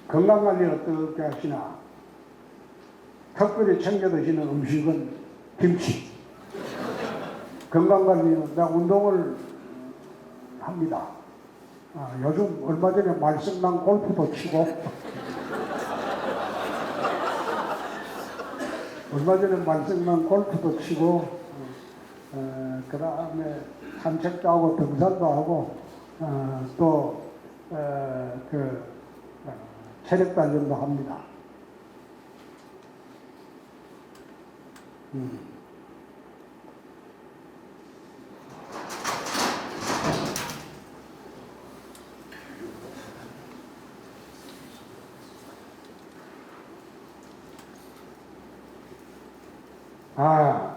건강관리 어떻게 하시나? 특별히 챙겨 드시는 음식은 김치. 건강관리는 나 운동을 합니다. 요즘 얼마 전에 말썽난 골프도 치고 얼마 전에 말썽난 골프도 치고 그 다음에 산책도 하고 등산도 하고 체력 단련도 합니다.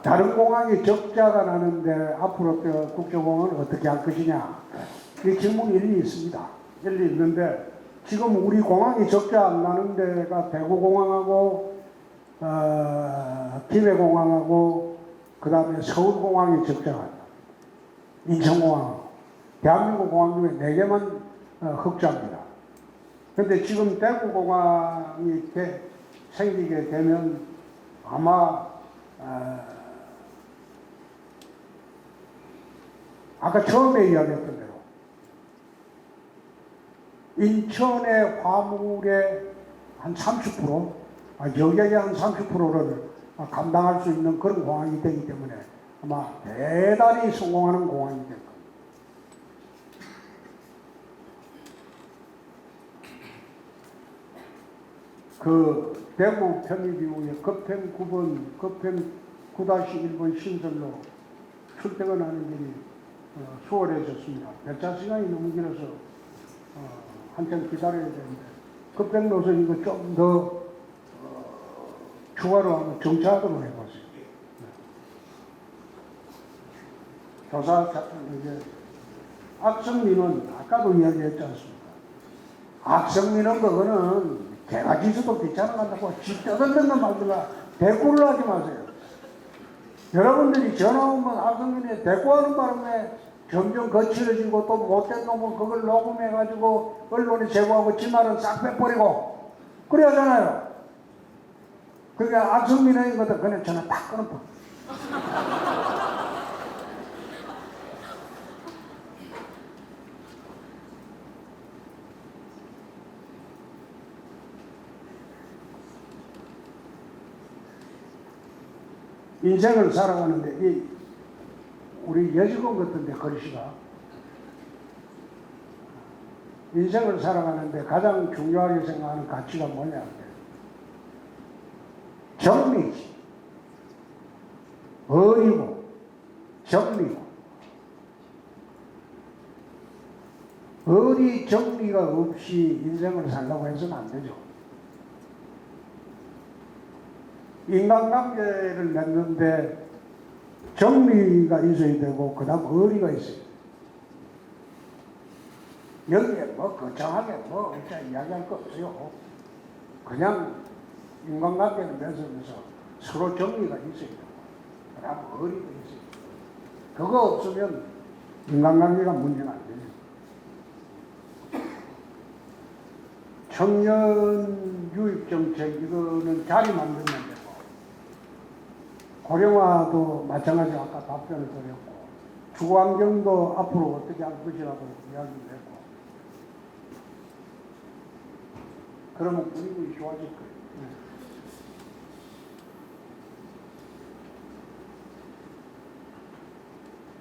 다른 공항이 적자가 나는데 앞으로 국제공항은 어떻게 할 것이냐. 이 질문이 일리 있습니다. 일리 있는데 지금 우리 공항이 적자 안 나는 데가 대구공항하고 김해공항하고 그 다음에 서울공항이 적자가 나. 인천공항. 대한민국 공항 중에 4개만 흑자입니다. 그런데 지금 대구공항이 생기게 되면 아마 아까 처음에 이야기했던 대로 인천의 화물의 한 30%, 여객의 한 30%를 감당할 수 있는 그런 공항이 되기 때문에 아마 대단히 성공하는 공항이 될 겁니다. 그 대구 편입 이후에 급행 9번, 급행 9-1번 신설로 출퇴근하는 길이 수월해졌습니다. 배차 시간이 너무 길어서 한참 기다려야 되는데 급행 노선 이거 좀 더 추가로 한번 정차하도록 해보세요. 조사 이제 악성민원 아까도 이야기했지 않습니까? 악성민원 그거는 개가지수도 귀찮아 간다고 집 떠들던 말들아 대꾸를 하지 마세요. 여러분들이 전화 오면 악성민원에 대꾸하는 바람에 점점 거칠어지고 또 못된 놈은 그걸 녹음해가지고 언론에 제보하고 지 말은 싹 빼버리고 그래 하잖아요. 그러니까 악성민원인 것도 그냥 전화 딱 끊어버. 인생을 살아가는데 이 우리 여직원 같은데 글씨가 인생을 살아가는데 가장 중요하게 생각하는 가치가 뭐냐? 정리지. 어리고 정리고 어리 정리가 없이 인생을 살라고 해서는 안 되죠. 인간관계를 맺는데 정리가 있어야 되고 그 다음 어리가 있어야 돼요. 여기에 뭐 거창하게 뭐 어쩌 이야기할 거 없어요. 그냥 인간관계를 맺으면서 서로 정리가 있어야 되고 그 다음 어리가 있어야 돼요. 그거 없으면 인간관계가 문제가 안 돼요. 청년 유입 정책 이거는 자리 만들면 되고 고령화도 마찬가지 아까 답변을 드렸고 주거환경도 앞으로 어떻게 할 것이라고 이야기를 했고 그러면 분위기 좋아질 거예요.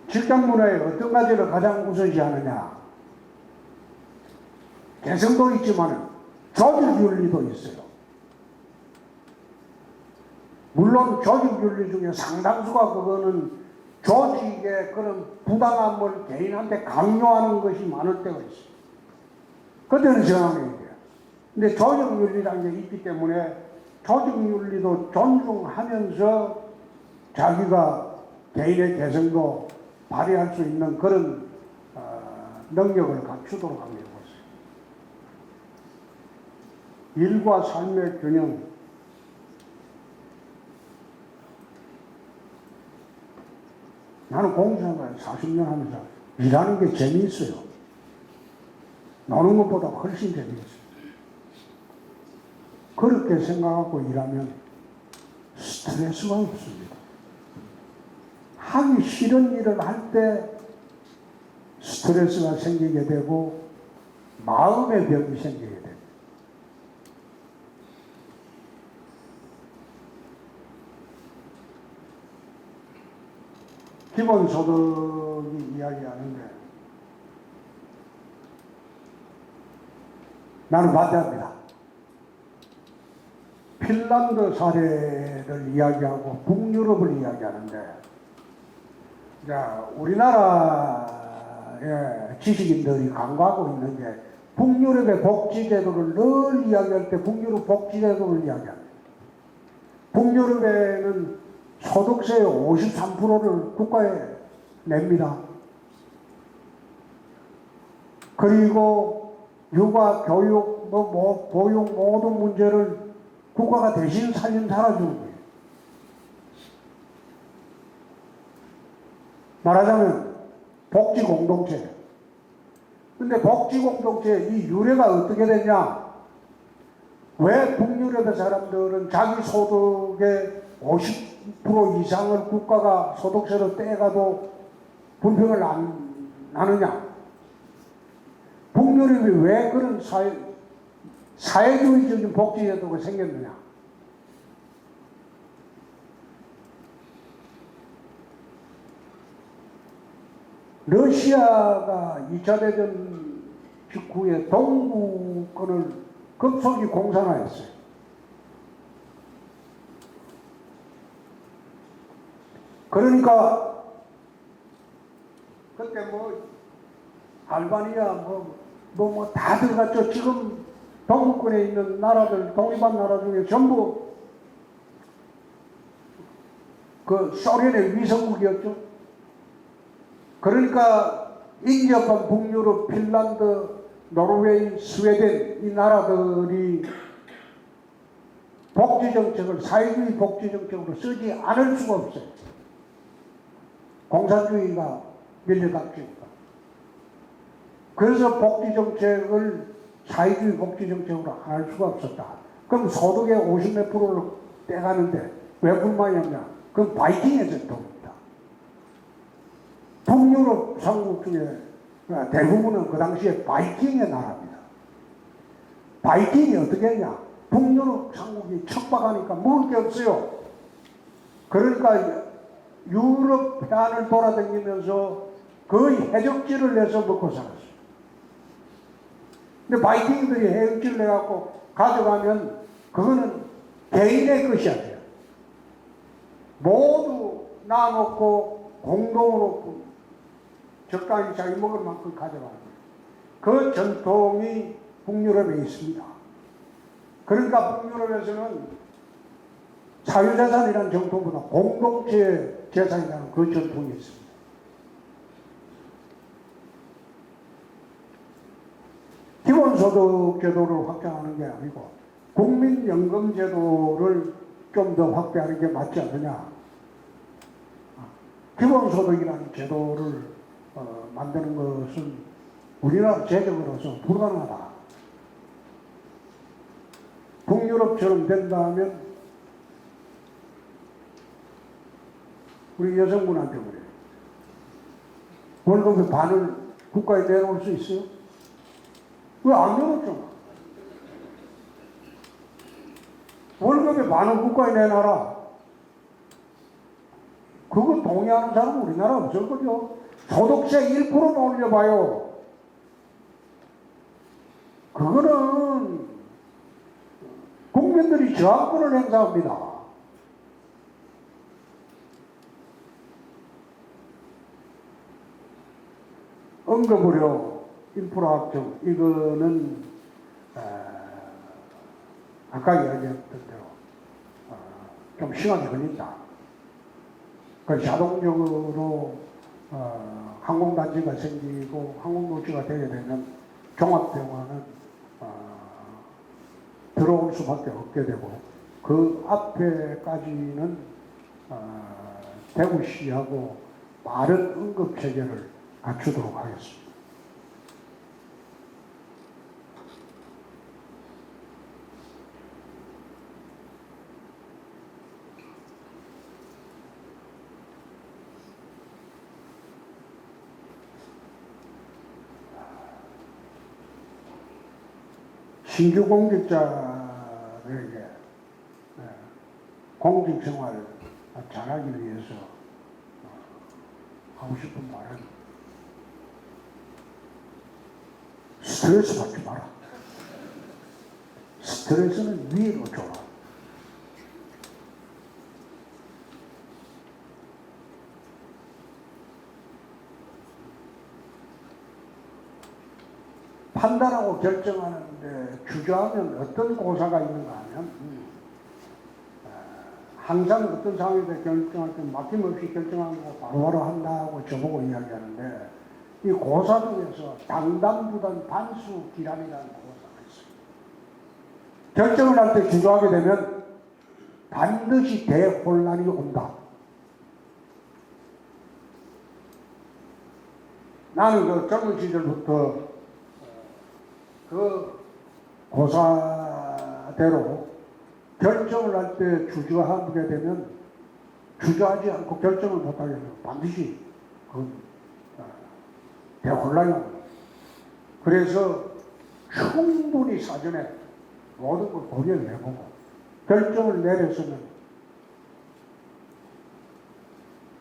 직장 문화에 어떤 가지를 가장 우선시하느냐? 개성도 있지만 조직윤리도 있어요. 물론 조직윤리 중에 상당수가 그거는 조직의 그런 부당함을 개인한테 강요하는 것이 많을 때가 있어요. 그때는 정하게 돼요. 근데 조직윤리라는 게 있기 때문에 조직윤리도 존중하면서 자기가 개인의 개성도 발휘할 수 있는 그런 능력을 갖추도록 하는 것이에요. 일과 삶의 균형. 나는 공사를 40년 하면서 일하는 게 재미있어요. 노는 것보다 훨씬 재미있어요. 그렇게 생각하고 일하면 스트레스가 없습니다. 하기 싫은 일을 할 때 스트레스가 생기게 되고 마음의 병이 생기게 됩니다. 기본소득이 이야기하는데 나는 반대합니다. 핀란드 사례를 이야기하고 북유럽을 이야기하는데, 자, 우리나라의 지식인들이 간과하고 있는 게 북유럽의 복지제도를 늘 이야기할 때 북유럽 복지제도를 이야기합니다. 북유럽에는 소득세의 53%를 국가에 냅니다. 그리고 육아, 교육, 보육 모든 문제를 국가가 대신 살려주는 거예요. 말하자면 복지공동체. 근데 복지공동체의 이 유래가 어떻게 되냐? 왜 북유럽의 사람들은 자기 소득의 50% 이상을 국가가 소득세로 떼가도 분평을 안 하느냐? 북유럽이 왜 그런 사회주의적인 복지제도가 생겼느냐? 러시아가 2차 대전 직후에 동구권을 급속히 공산화했어요. 그러니까 그때 알바니아 다 들어갔죠. 지금 동구권에 있는 나라들, 독립한 나라 중에 전부 그 소련의 위성국이었죠. 그러니까 인접한 북유럽, 핀란드, 노르웨이, 스웨덴 이 나라들이 복지정책을 사회주의 복지정책으로 쓰지 않을 수가 없어요. 공산주의가 밀려닥치니까. 그래서 복지정책을 사회주의 복지정책으로 안 할 수가 없었다. 그럼 소득의 50몇 프로를 떼가는데 왜 불만이 없냐? 그건 바이킹의 전통입니다. 북유럽 삼국 중에 대부분은 그 당시에 바이킹의 나라입니다. 바이킹이 어떻게 했냐? 북유럽 삼국이 척박하니까 먹을 게 없어요. 그러니까 유럽 해안을 돌아다니면서 거의 해적지를 내서 먹고 살았어요. 근데 바이킹들이 해적지를 내갖고 가져가면 그거는 개인의 것이 아니에요. 모두 나눠놓고 공동으로 적당히 자기 먹을 만큼 가져가는 거예요. 그 전통이 북유럽에 있습니다. 그러니까 북유럽에서는 사유재산이라는 정통보다 공동체 재산이라는 그 전통이 있습니다. 기본소득 제도를 확장하는 게 아니고 국민연금 제도를 좀 더 확대하는 게 맞지 않느냐. 기본소득이라는 제도를 만드는 것은 우리나라 재정으로서 불가능하다. 북유럽처럼 된다면 우리 여성분한테 그래요. 월급의 반을 국가에 내놓을 수 있어요? 왜 안 내놓잖아. 월급의 반을 국가에 내놔라. 그거 동의하는 사람은 우리나라 없을 거죠. 소득세 1%만 올려봐요. 그거는 국민들이 저항권을 행사합니다. 응급의료 인프라 확충, 이거는 아까 이야기했던 대로 좀 시간이 걸린다. 그 자동적으로 항공단지가 생기고 항공노지가 되게 되면 종합병원은 들어올 수밖에 없게 되고 그 앞에까지는 대구시하고 빠른 응급체계를 갖추도록 하겠습니다. 신규 공직자들에게 공직 생활을 잘하기 위해서 하고 싶은 말은 스트레스 받지 마라. 스트레스는 위로 줘라. 판단하고 결정하는데 주저하면 어떤 고사가 있는가 하면 항상 어떤 상황에 대해 결정할 때 막힘없이 결정하는 거 바로바로 한다고 저보고 이야기하는데 이 고사 중에서 당담부단 반수기란이라는 고사가 있어요. 결정을 할 때 주저하게 되면 반드시 대혼란이 온다. 나는 그 젊은 시절부터 그 고사대로 결정을 할 때 주저하게 되면 주저하지 않고 결정을 못하게 되면 반드시 그 대혼란이 옵니다. 그래서 충분히 사전에 모든 걸 고려를 해보고 결정을 내렸으면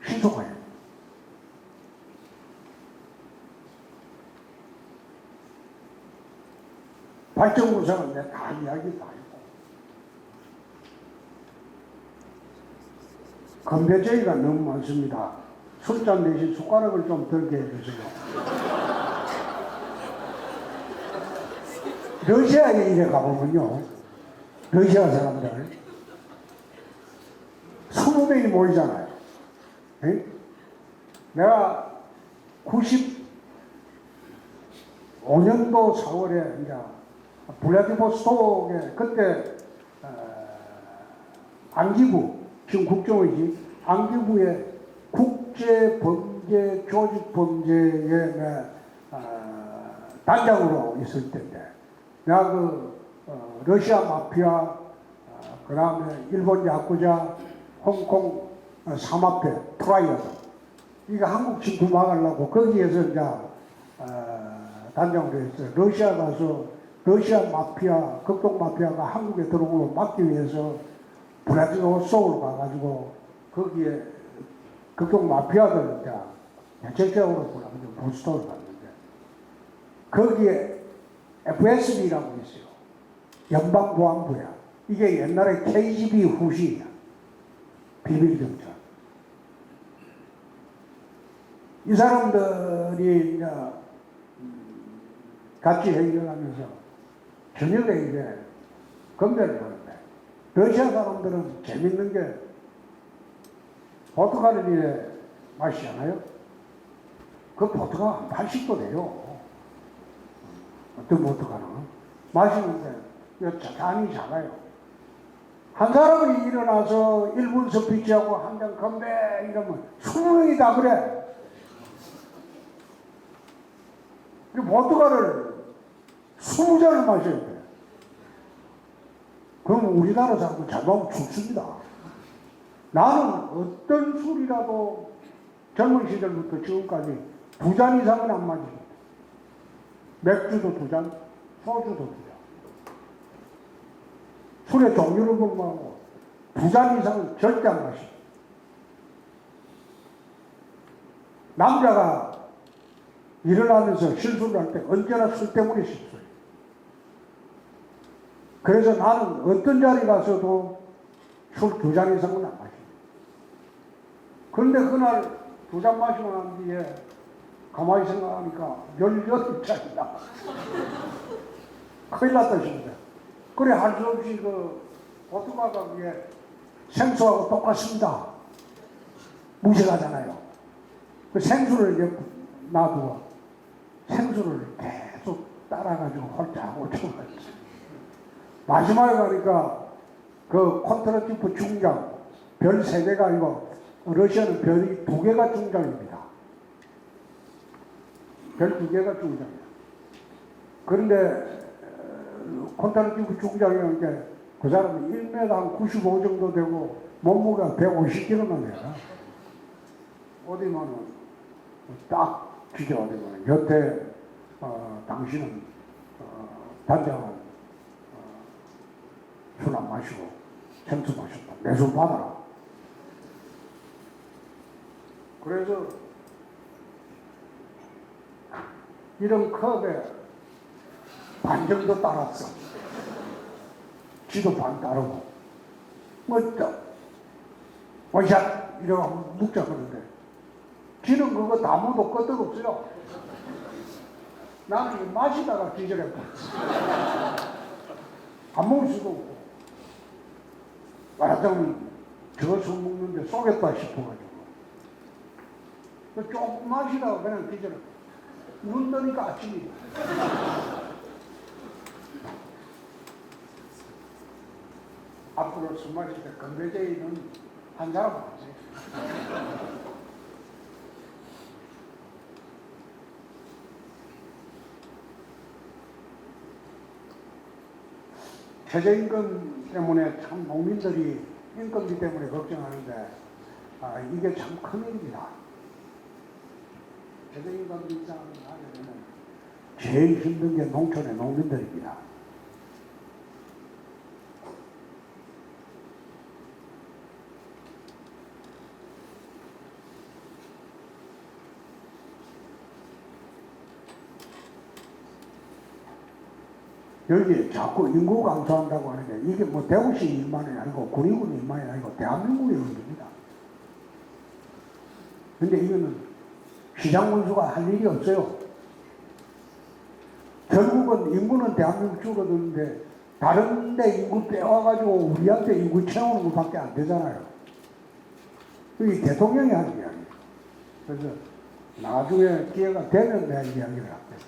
신속해야 됩니다. 발전구상은 내가 다 이야기 다 했고 건배제의가 너무 많습니다. 술잔 대신 숟가락을 좀 들게 해주세요. 러시아에 이래 가보면요, 러시아 사람들 20명이 모이잖아요. 에? 내가 95년도 4월에 이제 블라디보스톡에 그때 안기부, 지금 국정원이지, 안기부의 국제범죄 조직범죄의 단장으로 있을 때인데 내가 그 러시아 마피아, 그 다음에 일본 야쿠자, 홍콩 사마페, 트라이어드 이거 한국 침투 막으려고 거기에서 이제 단장으로 했어요. 러시아 가서 러시아 마피아, 극동 마피아가 한국에 들어오는 걸 막기 위해서 브라질로 가가지고 거기에 극동 마피아들 이제 대체적으로 보려면 보스턴을 갔는데 거기에 FSB라고 있어요. 연방보안부야. 이게 옛날에 KGB 후시야. 비밀경찰. 이 사람들이 이제 같이 회의를 하면서 저녁에 이제 건배를 하는데 러시아 사람들은 재밌는 게 포르투갈을 마시잖아요. 그 포르투갈 한 80도 돼요. 어떤 포르투갈은 마시는데 잔이 작아요. 한 사람이 일어나서 1분 스피치하고 한 잔 건배 이러면 20명이 다 그래. 포르투갈을 20잔을 마셔야 돼. 그럼 우리나라 사람은 잘못하면 죽습니다. 나는 어떤 술이라도 젊은 시절부터 지금까지 2잔 이상은 안 마십니다. 맥주도 2잔, 소주도 2잔. 술의 종류를 보면 2잔 이상은 절대 안 마십니다. 남자가 일어나면서 실수를 할 때 언제나 술 때문에 실수해요. 그래서 나는 어떤 자리 가서도 술 2잔 이상은 안 마십니다. 그런데 그날 2잔 마시고 난 뒤에 가만히 생각하니까 18잔이다. 큰일 났다 싶은데. 그래 할 수 없이 그 포르투갈과 위에 생수하고 똑같습니다. 무색하잖아요. 그 생수를 이제 놔두고 생수를 계속 따라가지고 홀짝홀짝 마지막에 가니까 그 콘트라티프 중장 별 3개가 아니고 러시아는 별이 2개가 중장입니다. 별 2개가 중장이에요. 그런데 콘트라티프 중장이라는 그 사람이 1m 한 95 정도 되고 몸무게가 150kg만 돼요. 어디면은 딱 기자 어디면 여태 당신은 단장은 술 안 마시고 생수 마셨다. 내 손 받아라. 그래서 이런 컵에 반 정도 따랐어. 지도 반 따르고 멋져 원샷 이러고 묵자 그러는데 지는 그거 다 묻어 끄떡없어요. 나는 이거 마시다가 기절했고 안 먹을 수도 없고 말하자면 저술 먹는데 쏘겠다 싶어가지고 조금 마시다가 그냥 기절했고 눈 뜨니까 아침이다. 앞으로 술 마실 때 건배제이는 한 사람 없어요. 최저임금 때문에 참 농민들이 인건비 때문에 걱정하는데 이게 참 큰일입니다. 최저임금 인상을 하게 되면 제일 힘든 게 농촌의 농민들입니다. 여기 자꾸 인구 감소한다고 하는데 이게 뭐 대구시 일만이 아니고 구리군 일만이 아니고 대한민국의 일입니다. 근데 이거는 시장 군수가 할 일이 없어요. 결국은 인구는 대한민국 줄어드는데 다른 데 인구 빼와가지고 우리한테 인구 채우는 것밖에 안 되잖아요. 이게 대통령이 하는 이야기예요. 그래서 나중에 기회가 되면 내가 이야기를 할게요.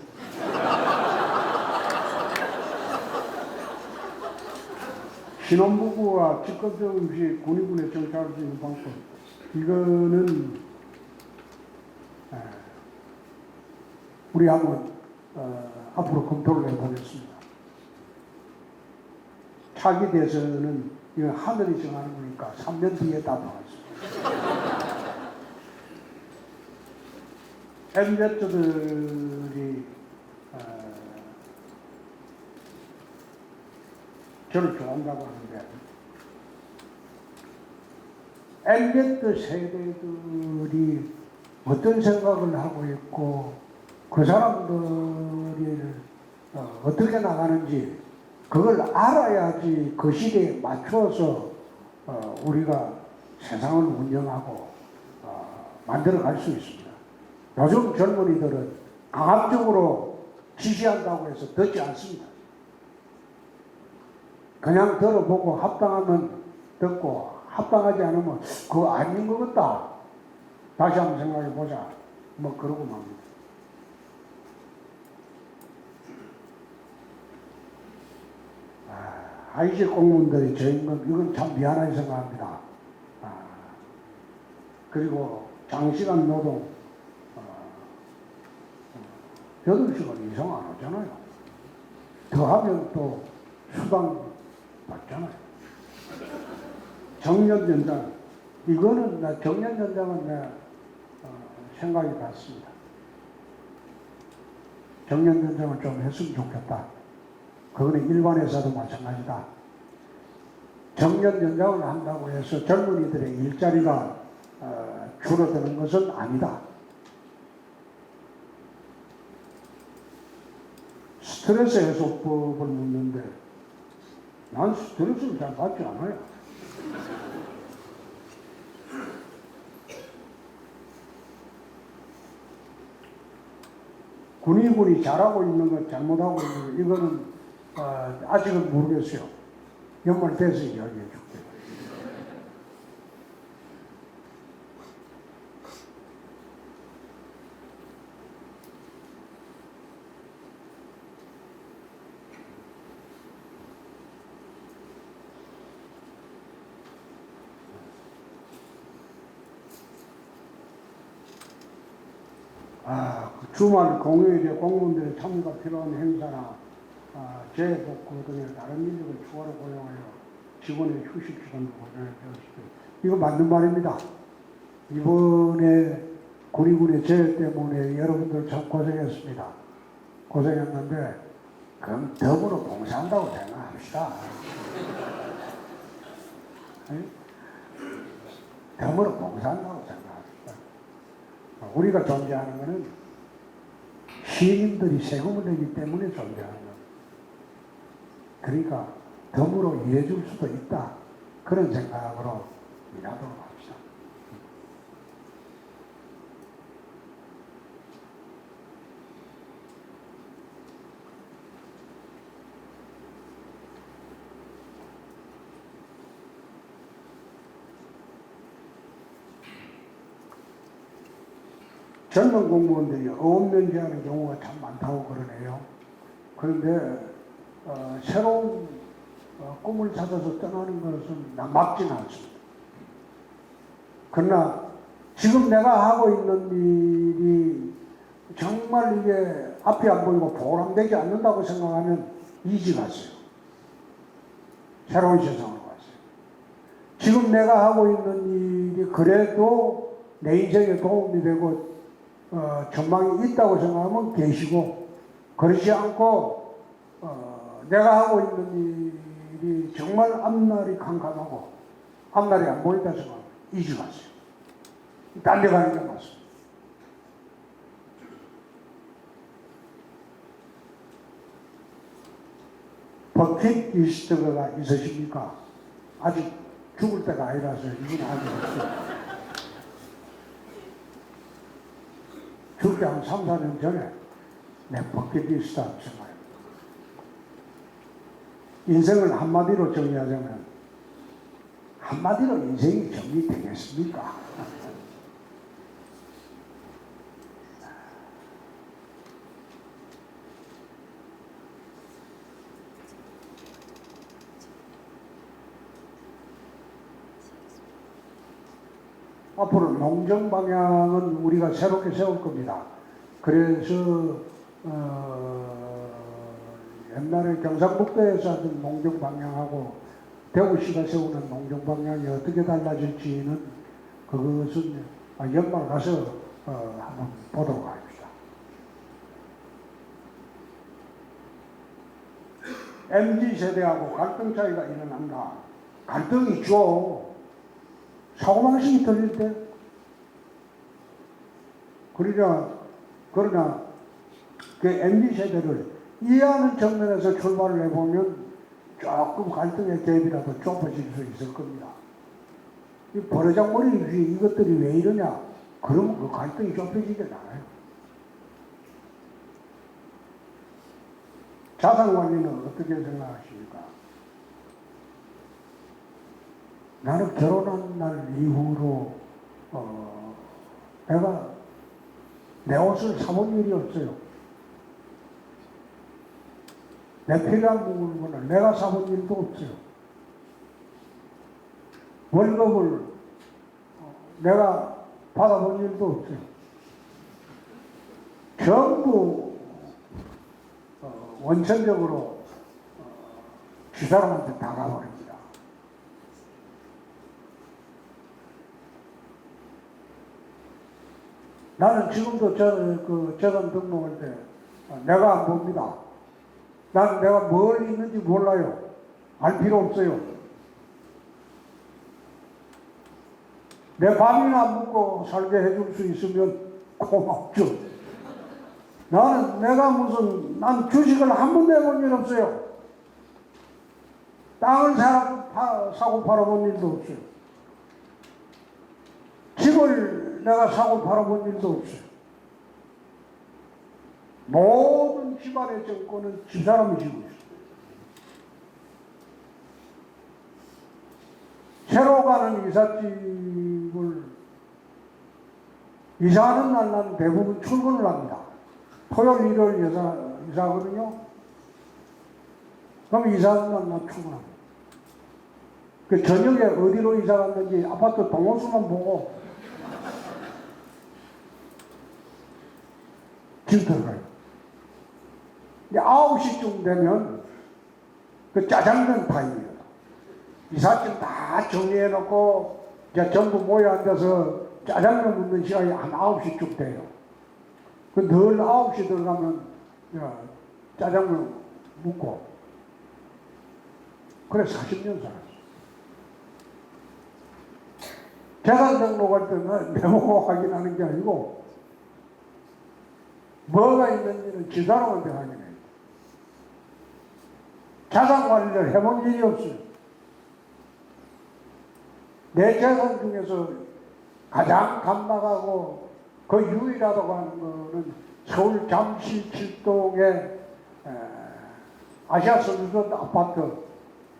신혼부부와 직접적 없이 군의군에 정착할 수 있는 방법. 이거는 우리 한번 앞으로 검토를 해보겠습니다. 차기 대선은 이건 하늘이 정하는 거니까 3년 뒤에 답하겠습니다. 엠베트들이 저를 좋아한다고 하는데 엠베트 세대들이 어떤 생각을 하고 있고 그 사람들이 어떻게 나가는지 그걸 알아야지 그 시대에 맞춰서 우리가 세상을 운영하고 만들어갈 수 있습니다. 요즘 젊은이들은 강압적으로 지시한다고 해서 듣지 않습니다. 그냥 들어보고 합당하면 듣고 합당하지 않으면 그거 아닌 것 같다. 다시 한번 생각해 보자. 뭐 그러고 맙니다. IC 공무원들이 저임금 이건 참 미안하게 생각합니다. 그리고 장시간 노동 8시간 이상 안 하잖아요. 더하면 또 수당 받잖아요. 정년 연장 이거는 정년 연장은 내가 생각이 났습니다. 정년 연장을 좀 했으면 좋겠다. 그거는 일반 회사도 마찬가지다. 정년 연장을 한다고 해서 젊은이들의 일자리가 줄어드는 것은 아니다. 스트레스 해소법을 묻는데 난 스트레스를 잘 받지 않아요. 군의군이 잘하고 있는 것, 잘못하고 있는 것, 이거는 아직은 모르겠어요. 연말 돼서 이야기해 줄게요. 그 주말 공휴일에 공무원들의 참여가 필요한 행사나 재복구 등의 다른 인력을 추가로 고용하여 직원의 휴식 시간도 보장해 주었습니다. 이거 맞는 말입니다. 이번에 군의군의 재해 때문에 여러분들 참 고생했습니다. 고생했는데 그럼 더불어 봉사한다고 생각합시다. 더불어 봉사한다고 생각합시다. 우리가 존재하는 것은 시민들이 세금을 내기 때문에 존재하는 겁니다. 그러니까 덤으로 일해줄 수도 있다. 그런 생각으로 일하도록 합시다. 젊은 공무원들이 어업면제하는 경우가 참 많다고 그러네요. 그런데 새로운 꿈을 찾아서 떠나는 것은 막지는 않습니다. 그러나 지금 내가 하고 있는 일이 정말 이게 앞이 안 보이고 보람되지 않는다고 생각하면 이직하세요. 새로운 세상으로 가세요. 지금 내가 하고 있는 일이 그래도 내 인생에 도움이 되고 전망이 있다고 생각하면 계시고, 그렇지 않고 내가 하고 있는 일이 정말 앞날이 캄캄하고 앞날이 안 보인다 생각하면 이직하세요. 달려가는 게 맞습니다. 버킷리스트가 있으십니까? 아직 죽을 때가 아니라서 이건 아직 없어요. 죽기 한 3, 4년 전에 내 버킷리스트 한번 생각해요. 인생을 한마디로 정의하자면, 한마디로 인생이 정리되겠습니까? 앞으로 농정 방향은 우리가 새롭게 세울 겁니다. 그래서 옛날에 경상북도에서 하던 농정 방향하고 대구시가 세우는 농정 방향이 어떻게 달라질지는 그것은 연말 가서 한번 보도록 합시다. MZ세대하고 갈등 차이가 일어난다. 갈등이 있죠. 사고방식이 틀릴 때. 그러나 그 MZ세대를 이해하는 측면에서 출발을 해보면 조금 갈등의 갭이라도 좁아질 수 있을 겁니다. 이 버르장머리 위에 이것들이 왜 이러냐? 그러면 그 갈등이 좁혀지게 나와요. 자산관리는 어떻게 생각하십니까? 나는 결혼한 날 이후로 내가 내 옷을 사본 일이 없어요. 내 필요한 물건을 내가 사본 일도 없어요. 월급을 내가 받아본 일도 없어요. 전부 원천적으로 그 사람한테 다 가버립니다. 나는 지금도 재산 등록할 때 내가 안 봅니다. 나는 내가 뭘 있는지 몰라요. 알 필요 없어요. 내 밥이나 안 먹고 살게 해줄 수 있으면 고맙죠. 난 주식을 한 번도 해본 일 없어요. 땅을 사고 팔아본 일도 없어요. 집을 내가 사고 팔아본 일도 없어요. 모든 집안의 정권은 집사람이 지고 있어요. 새로 가는 이삿집을 이사하는 날 나는 대부분 출근을 합니다. 토요일, 일요일 이사하거든요. 그럼 이사하는 날 난 출근합니다. 그 저녁에 어디로 이사 갔는지 아파트 동호수만 보고 지금 들어가요. 이제 9시쯤 되면 그 짜장면 타임이에요. 이삿짐 다 정리해놓고 이제 전부 모여 앉아서 짜장면 먹는 시간이 한 9시쯤 돼요. 그 늘 9시 들어가면 짜장면 먹고 그래 40년 살았어. 재산 등록할 때는 메모 확인하는 게 아니고 뭐가 있는지는 지사람한테 확인해요. 자산 관리를 해본 일이 없어요. 내 재산 중에서 가장 감락하고 그 유일하다고 하는 거는 서울 잠실 7동의 아시아 선수촌 아파트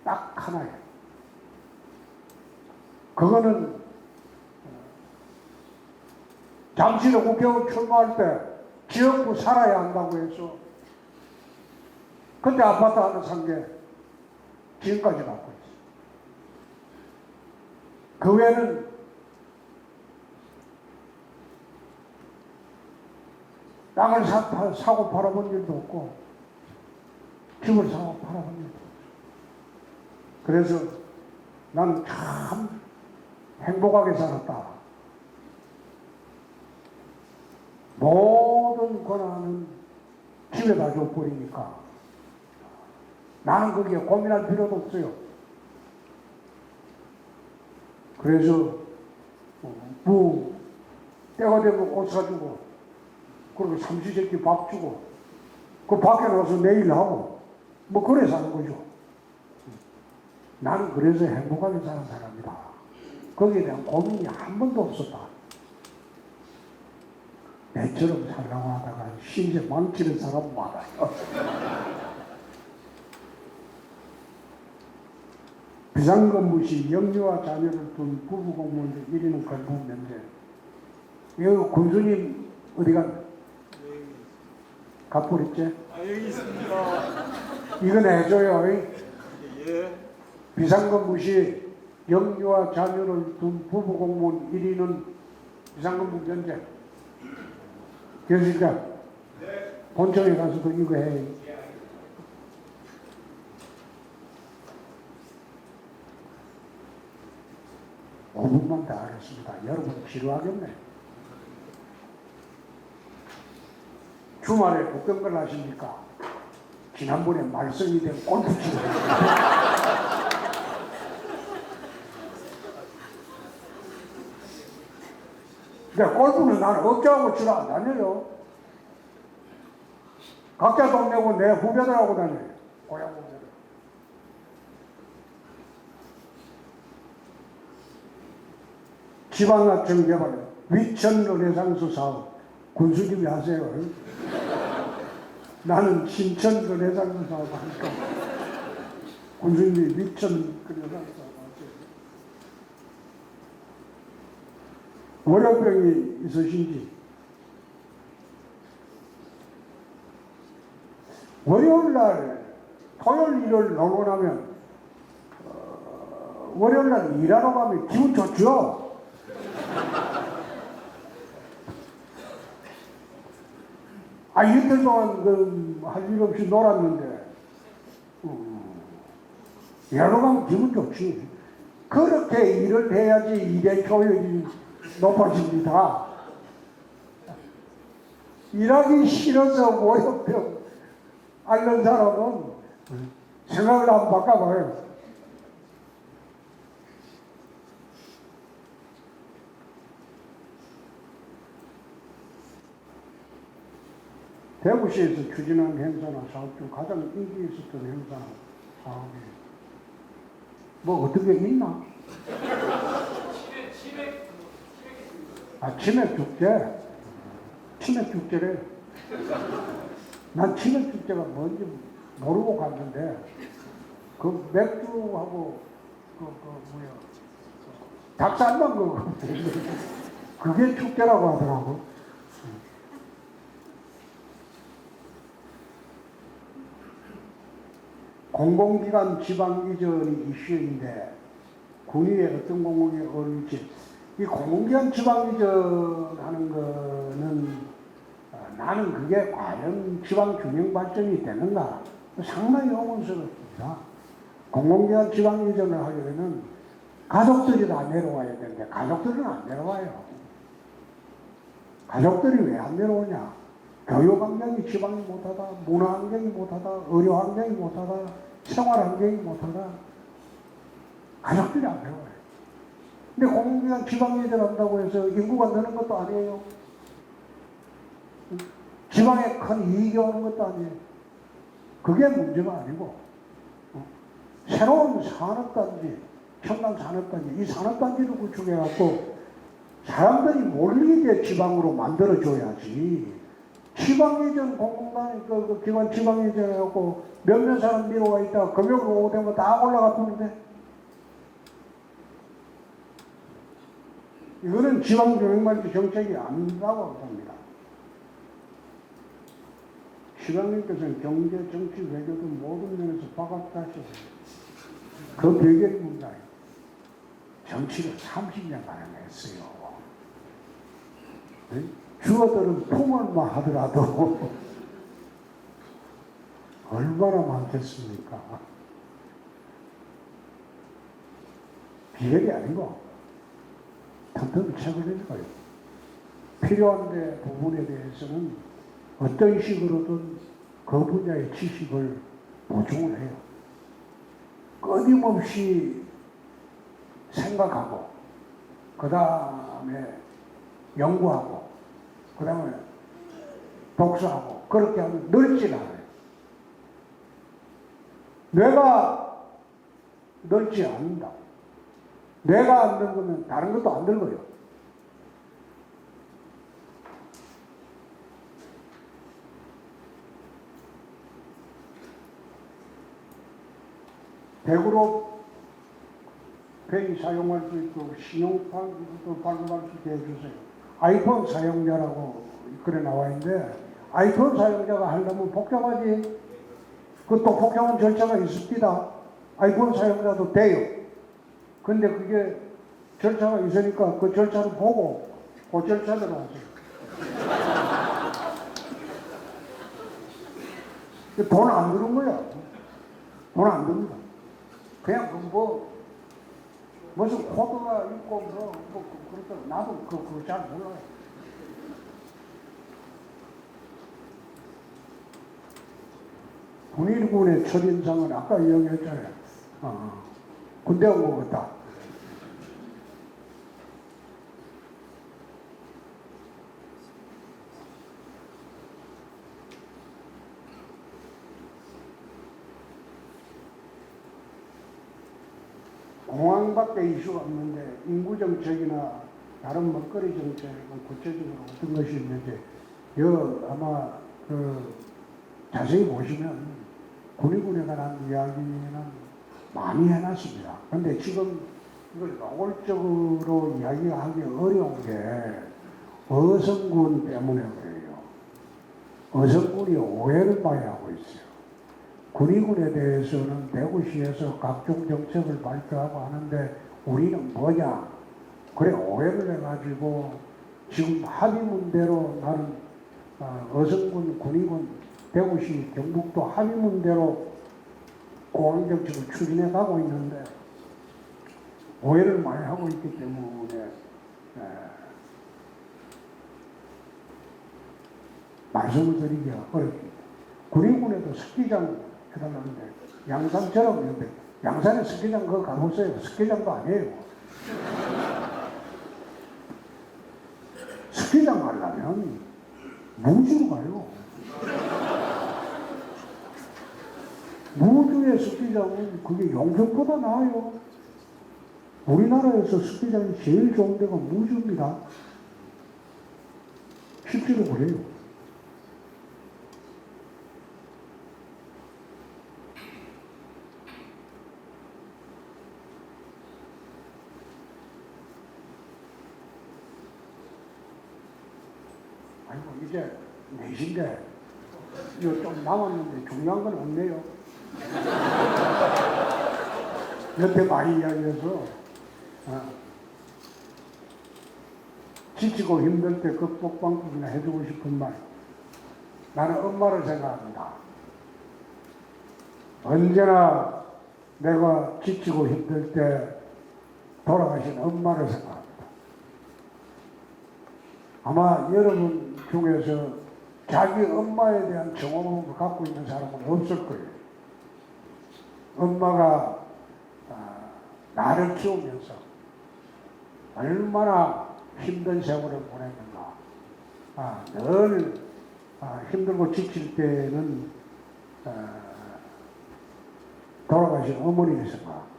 딱 하나예요. 그거는 잠실에 국회의원 출마할 때 지역구 살아야 한다고 해서 그때 아파트 하나 산 게 지금까지 갖고 있어요. 그 외에는 땅을 사고 팔아본 일도 없고 집을 사고 팔아본 일도 없어요. 그래서 나는 참 행복하게 살았다. 모든 권한은 집에다 줘버리니까 나는 거기에 고민할 필요도 없어요. 그래서 뭐 때가 되면 옷 사주고 그리고 삼시세끼 밥 주고 그 밖에 나가서 내일 하고 뭐 그래 사는 거죠. 나는 그래서 행복하게 사는 사람이다. 거기에 대한 고민이 한 번도 없었다. 내처럼 살라고 하다가 신세 망치는 사람 많아요. 비상근무 시 영유아 자녀를 둔 부부 공무원들 1위는 건국 면제. 이거 군수님 어디 갔나? 갑불 있지? 여기 있습니다. 이건 해줘요. 예. 비상근무 시 영유아 자녀를 둔 부부 공무원 1위는 비상근무 면제. 그러니까 본청에 가서도 이거 해. 오 5분만 더 하겠습니다. 여러분 지루하겠네. 주말에 어떤 걸 하십니까? 지난번에 말썽이 된 골프 치고. 근데 골프는 나는 억지하고 치러 안 다녀요. 각자 돈 내고 내 후배들하고 다녀요. 고향 후배들. 지방납청 개발, 위천 르네상스 사업, 군수님이 하세요. 나는 신천 르네상스 사업 하니까 군수님이 위천 르네상스 사업 하세요. 월요병이 있으신지 월요일날 토요일 일요일 놀고 나면 월요일날 일하러 가면 기분 좋죠. 이틀 동안 할 일 없이 놀았는데 일하러 가면 기분 좋지. 그렇게 일을 해야지 일의 효율이 높아집니다. 일하기 싫어서 월요병 앓는 사람은 생각을 한번 바꿔봐요. 대구시에서 추진한 행사나 사업 중 가장 인기 있었던 행사나 사업이 뭐 어떻게 있나? 치맥 축제? 치맥 축제래. 난 치맥 축제가 뭔지 모르고 갔는데 그 맥주하고 닭살만 그게 축제라고 하더라고. 공공기관 지방 이전이 이슈인데 군위에 어떤 공공이 어울릴지. 이 공공기관 지방 이전하는 거는 나는 그게 과연 지방 균형 발전이 되는가 상당히 의문스럽습니다. 공공기관 지방 이전을 하게 되면 가족들이 다 내려와야 되는데 가족들은 안 내려와요. 가족들이 왜 안 내려오냐? 교육 환경이 지방이 못하다, 문화 환경이 못하다, 의료 환경이 못하다, 생활 환경이 못하다. 가족들이 안 내려와요. 근데 공공기관 지방 이전한다고 해서 인구가 느는 것도 아니에요. 지방에 큰 이익이 오는 것도 아니에요. 그게 문제가 아니고 새로운 산업단지, 첨단 산업단지, 이 산업단지를 구축해갖고 사람들이 몰리게 지방으로 만들어줘야지. 지방이전 공공단, 그 기관 지방이전 해갖고 몇몇 사람 미로가 있다가 금요일 오후 되면 다 올라가 보는데 이거는 지방교육만치 정책이 아니라고 봅니다. 시장님께서는 경제, 정치, 외교 등 모든 면에서 박았다시피 그 배경이 뭔가요? 정치를 30년간 했어요. 네? 주어들은 풍월만 하더라도 얼마나 많겠습니까? 비결이 아니고 튼튼히 책을 내는 거예요. 필요한 부분에 대해서는 어떤 식으로든 그 분야의 지식을 보충을 해요. 끊임없이 생각하고, 그 다음에 연구하고, 그 다음에 독서하고, 그렇게 하면 넓지 않아요. 뇌가 넓지 않는다. 뇌가 안 늙으면 다른 것도 안 늙어요. 대구로 페이 사용할 수 있도록 신용카드도 발급할 수 있게 해주세요. 아이폰 사용자라고 글에 나와 있는데 아이폰 사용자가 하려면 복잡하지. 그것도 복잡한 절차가 있습니다. 아이폰 사용자도 돼요. 근데 그게 절차가 있으니까 그 절차를 보고 그 절차대로 하세요. 돈 안 드는 거야. 돈 안 듭니다. 그냥 무슨 코드가 있고 그렇다. 나도 그거 잘 몰라요. 군인군의 첫인상은 아까 이야기했잖아요. 군대 온 것 같다. 공항밖에 이슈가 없는데 인구정책이나 다른 먹거리 정책은 구체적으로 어떤 것이 있는지 아마 자세히 보시면 군의군에 관한 이야기는 많이 해놨습니다. 근데 지금 이걸 노골적으로 이야기하기 어려운 게 어성군 때문에 그래요. 어성군이 오해를 많이 하고 있어요. 군의군에 대해서는 대구시에서 각종 정책을 발표하고 하는데 우리는 뭐냐? 그래 오해를 해가지고 지금 합의문대로 나는 어성군, 군의군, 대구시, 경북도 합의문대로 공항정책을 추진해 가고 있는데 오해를 많이 하고 있기 때문에 말씀을 드리기가 어렵습니다. 군의군에도 스키장 해달라는데 양산처럼 있는데 양산에 스키장 그거 가보세요. 스키장도 아니에요. 스키장 가려면 무주로 가요. 무주의 스키장은 그게 용평보다 나아요. 우리나라에서 스키장이 제일 좋은 데가 무주입니다. 실제로 그래요. 아이고 이제 4시인데 이거 좀 남았는데 중요한 건 없네요. 여태 많이 이야기해서 지치고 힘들 때 극복 방법이나 해주고 싶은 말 나는 엄마를 생각합니다. 언제나 내가 지치고 힘들 때 돌아가신 엄마를 생각합니다. 아마 여러분 중에서 자기 엄마에 대한 정엄을 갖고 있는 사람은 없을 거예요. 엄마가 나를 키우면서 얼마나 힘든 세월을 보냈는가. 늘 힘들고 지칠 때는 돌아가신 어머니를 생각합니다.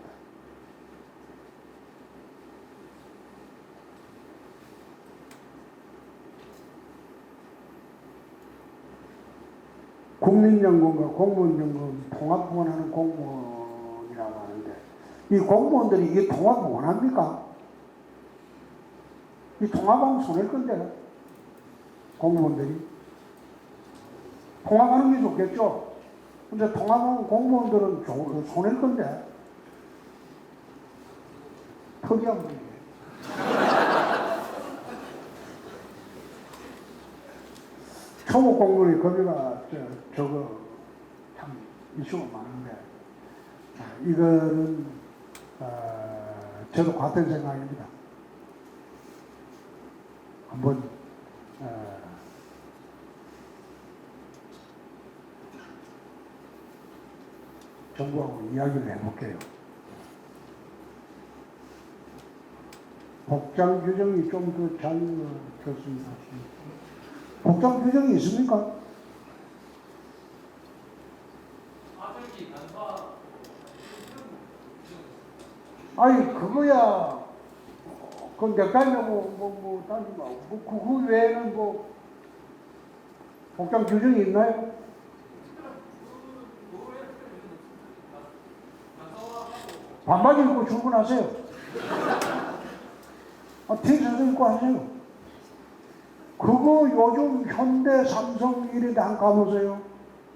국민연금과 공무원연금 통합을 하는 공무원이라고 하는데 이 공무원들이 이게 통합 원합니까? 이 통합하면 손해일 건데 공무원들이 통합하는 게 좋겠죠. 근데 통합하면 공무원들은 손해일 건데 특이한 분이에요. 초급 공무원의 급여가 저거 참 이슈가 많은데 이거는 저도 같은 생각입니다. 한번 정부하고 이야기를 해볼게요. 복장 규정이 좀 더 잘 됐습니다. 복장 규정이 있습니까? 아들기 간파 아니 그거야 그건 내까지는 뭐 따지마. 그 외에는 뭐 복장 규정이 있나요? 반바지 입고 출근하세요. 티셔츠 입고 하세요. 그거 요즘 현대 삼성 이런 데 한 가보세요.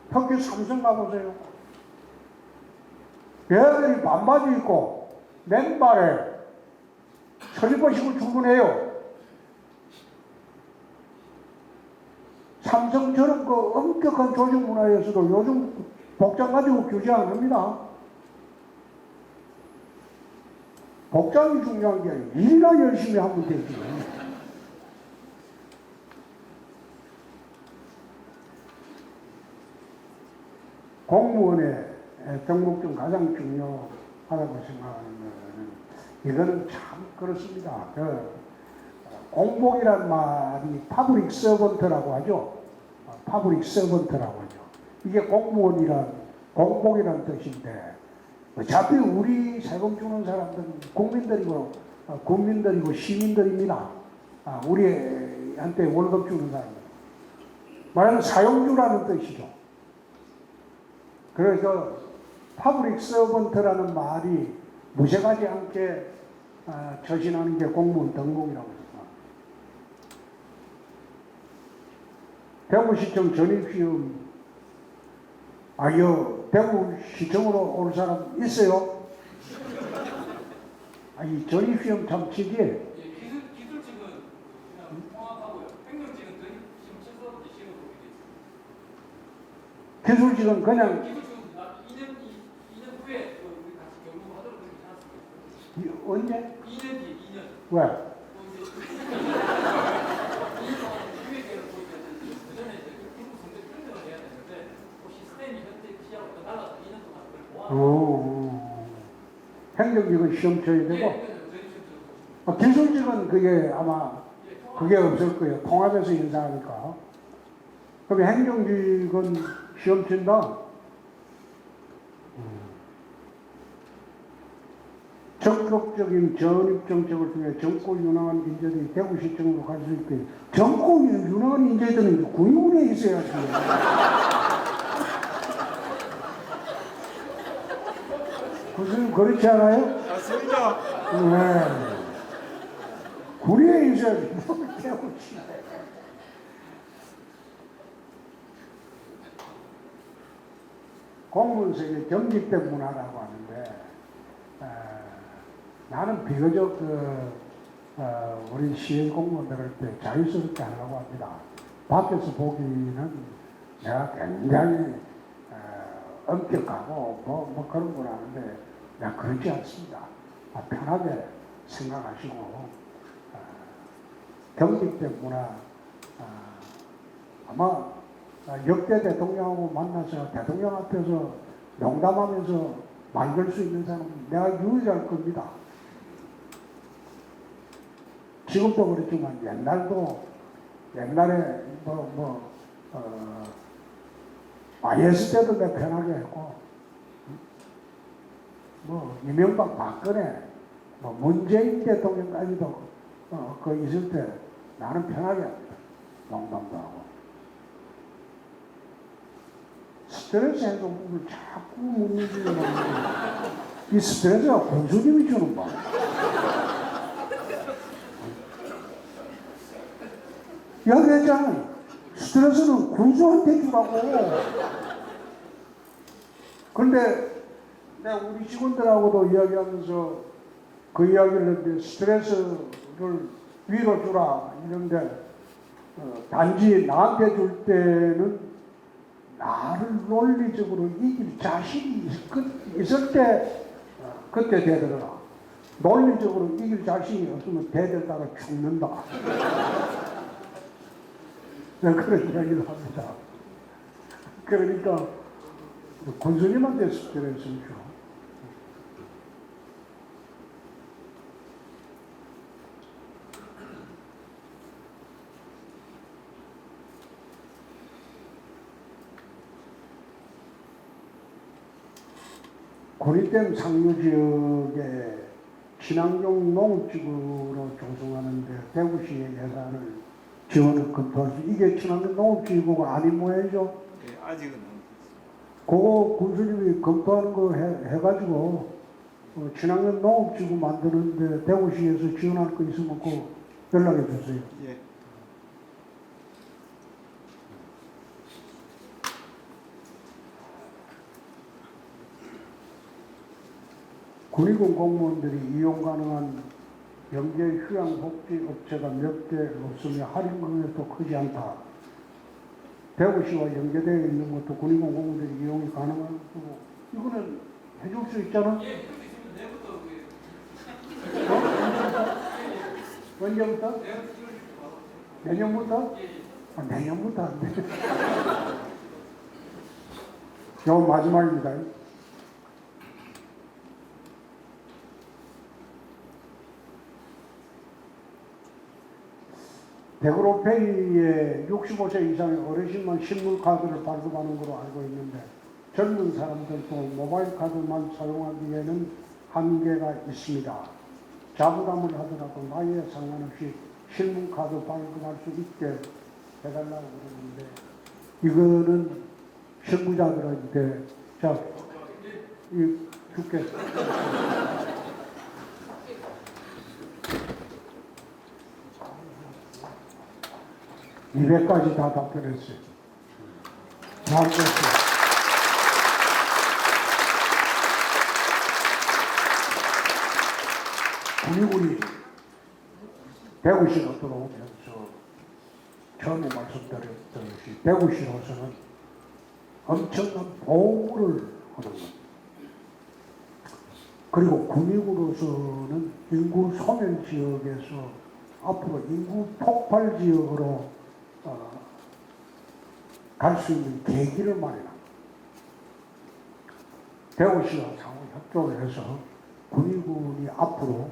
특히 삼성 가보세요. 얘들이 반바지 입고 맨발에 철입 신고 출근해요. 삼성처럼 그 엄격한 조직 문화에서도 요즘 복장 가지고 규제 안 합니다. 복장이 중요한 게 아니라 일이나 열심히 하면 되지. 공무원의 등록 중 가장 중요하다고 생각하는 것은 이거는 참 그렇습니다. 공복이란 말이 파브릭 서번트라고 하죠. 파브릭 서번트라고 하죠. 이게 공복이란 뜻인데 어차피 우리 세금 주는 사람들은 국민들이고 시민들입니다. 우리한테 월급 주는 사람들. 말하는 사용주라는 뜻이죠. 그래서 파브릭 서번트라는 말이 무색하지 않게 처신하는 게 공무원 등록이라고 합니다. 대구시청 전입시험 대구시청으로 올 사람 있어요? 이 전입시험 참 특이해. 기술직은 그냥 통합하고요. 행정직은 전입시험 취소부터 시험을 보게 돼 있습니다. 기술직은 그냥 기술직은 2년 후에 우리 같이 경험하도록 그렇게 해놨습니다. 언제? 2년 뒤에 2년. 왜? 2년 동안 기획계를 보니까 그전에 공부 성적 평등을 해야 되는데 그 시스템이 현재 시하고 또 달라서 2년 동안 그걸 모아. 행정직은 시험 쳐야 되고 기술직은 그게 아마 그게 없을 거예요. 통합해서 인사하니까. 그럼 행정직은 시험 친다. 적극적인 전입 정책을 통해 젊고 유능한 인재들이 대구시청으로 갈 수 있게. 젊고 유능한 인재들은 군인에 있어야지. 교수님 그렇지 않아요? 맞습니다. 네. 군인에 있어야지. 뭘 대구시. 공무원세계 경직된 문화라고 하는데 나는 비교적 우리 시행 공무원들을 때 자유스럽게 하려고 합니다. 밖에서 보기는 내가 굉장히 엄격하고 뭐 그런 건 아는데 내가 그렇지 않습니다. 편하게 생각하시고 경기 때문에 아마 역대 대통령하고 만나서 대통령 앞에서 농담하면서 말 걸 수 있는 사람은 내가 유일할 겁니다. 지금도 그렇지만 옛날에 IS 때도 내가 편하게 했고 이명박 박근혜 문재인 대통령까지도 그 있을 때 나는 편하게 합니다. 농담도 하고 스트레스 해소법을 자꾸 묻는 줄은 이 스트레스가 군수님이 주는 거야. 이야기했잖아요. 스트레스는 군수한테 주라고. 근데 내가 우리 직원들하고도 이야기하면서 그 이야기를 했는데 스트레스를 위로 주라 이런데 단지 나한테 줄 때는 나를 논리적으로 이길 자신이 있을 때 그때 대들어라. 논리적으로 이길 자신이 없으면 대들다가 죽는다. 그런 이야기를 합니다. 그러니까 군수님한테 스트레스를 줘. 고립된 상류 지역에 친환경 농업지구로 조성하는데 대구시의 예산을 지원을 검토할 수 이게 친환경 농업지구가 아닌 모양이죠. 네, 아직은 그거 군수님이 검토하는 거 해가지고 친환경 농업지구 만드는데 대구시에서 지원할 거 있으면 꼭 연락해 주세요. 예. 군의군 공무원들이 이용 가능한 영재 휴양복지업체가 몇 개 없으며 할인 금액도 크지 않다. 대구시와 연계되어 있는 것도 군의군 공무원들이 이용이 가능한 거고 이거는 해줄 수 있잖아? 예, 해줄 수 있으면 내부터 언제부터? 내년부터? 예. 내년부터 안 돼. 요 마지막입니다. 대구로페이에 65세 이상의 어르신만 신물카드를 발급하는 것으로 알고 있는데 젊은 사람들도 모바일 카드만 사용하기에는 한계가 있습니다. 자부담을 하더라도 나이에 상관없이 신문카드 발급할 수 있게 해달라고 그러는데 이거는 실무자들한테 자, 이 줄게. 200까지 다 답변했어요. 잘했어요. 군의군이 대구시로 들어오면서 처음에 말씀드렸듯이 대구시로서는 엄청난 보호를 하는 것. 그리고 군의구로서는 인구 소멸 지역에서 앞으로 인구 폭발 지역으로 갈 수 있는 계기를 마련합니다. 대구시와 상호 협조를 해서 군의군이 앞으로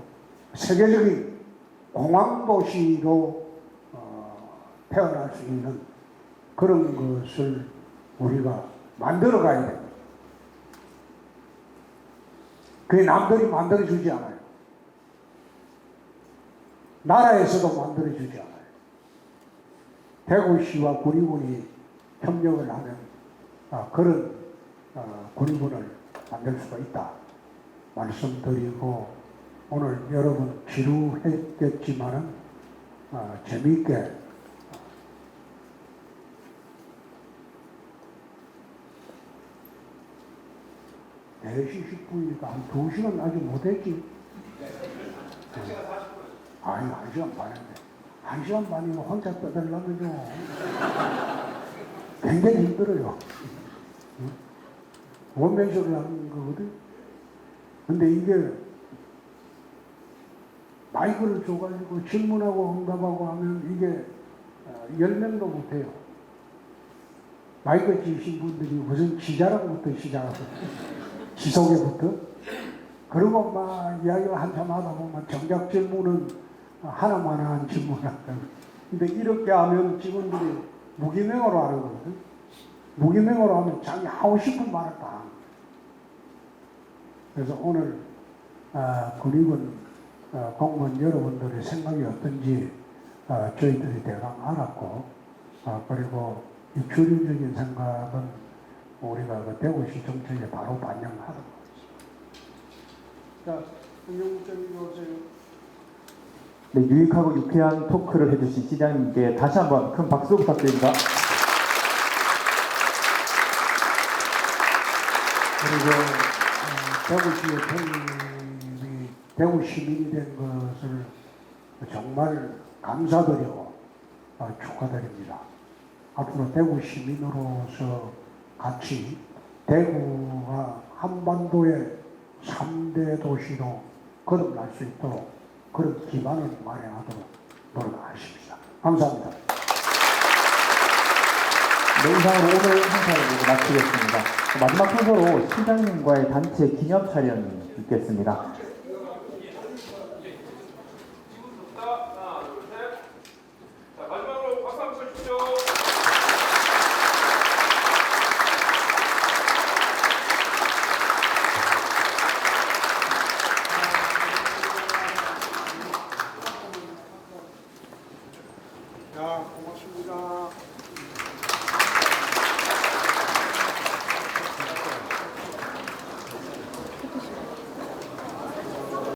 세계적인 공항도시로 태어날 수 있는 그런 것을 우리가 만들어 가야 됩니다. 그게 남들이 만들어주지 않아요. 나라에서도 만들어주지 않아요. 대구시와 군의군이 협력을 하면 그런 군의군을 만들 수가 있다 말씀드리고 오늘 여러분 지루했겠지만은 재미있게 4시 10분이니까 한 2시간 아직 못했지. 아니 1시간 반인데 1시간 반이면 혼자 떠들려면 좀 굉장히 힘들어요. 원맨쇼를 하는 거거든. 근데 이게 마이크를 줘가지고 질문하고 응답하고 하면 이게 10명도 못해요. 마이크 지으신 분들이 무슨 지자랑부터 시작하고 지속에부터 그러고 막 이야기를 한참 하다 보면 정작 질문은 하나만 한 질문을 한다. 근데 이렇게 하면 직원들이 무기명으로 하는 거거든. 무기명으로 하면 자기 하고 싶은 말을 다 하는 거예요. 그래서 오늘 군의군 공무원 여러분들의 생각이 어떤지 저희들이 대강 알았고 그리고 이 주류적인 생각은 우리가 그 대구시 정책에 바로 반영하는 거죠. 자, 김영국장님 오세요. 네, 유익하고 유쾌한 토크를 해주신 시장님께 다시 한번 큰 박수 부탁드립니다. 그리고 대구시의 편입이 대구 시민이 된 것을 정말 감사드리고 축하드립니다. 앞으로 대구 시민으로서 같이 대구가 한반도의 3대 도시로 거듭날 수 있도록 그런 기반을 마련하도록 노력하십시다. 감사합니다. 네, 이상으로 오늘 행사를 모두 마치겠습니다. 마지막 순서로 시장님과의 단체 기념 촬영이 있겠습니다. 하나, 둘, 셋. 자, 마지막으로 박수 한번 쳐주십시오. 자, 고맙습니다.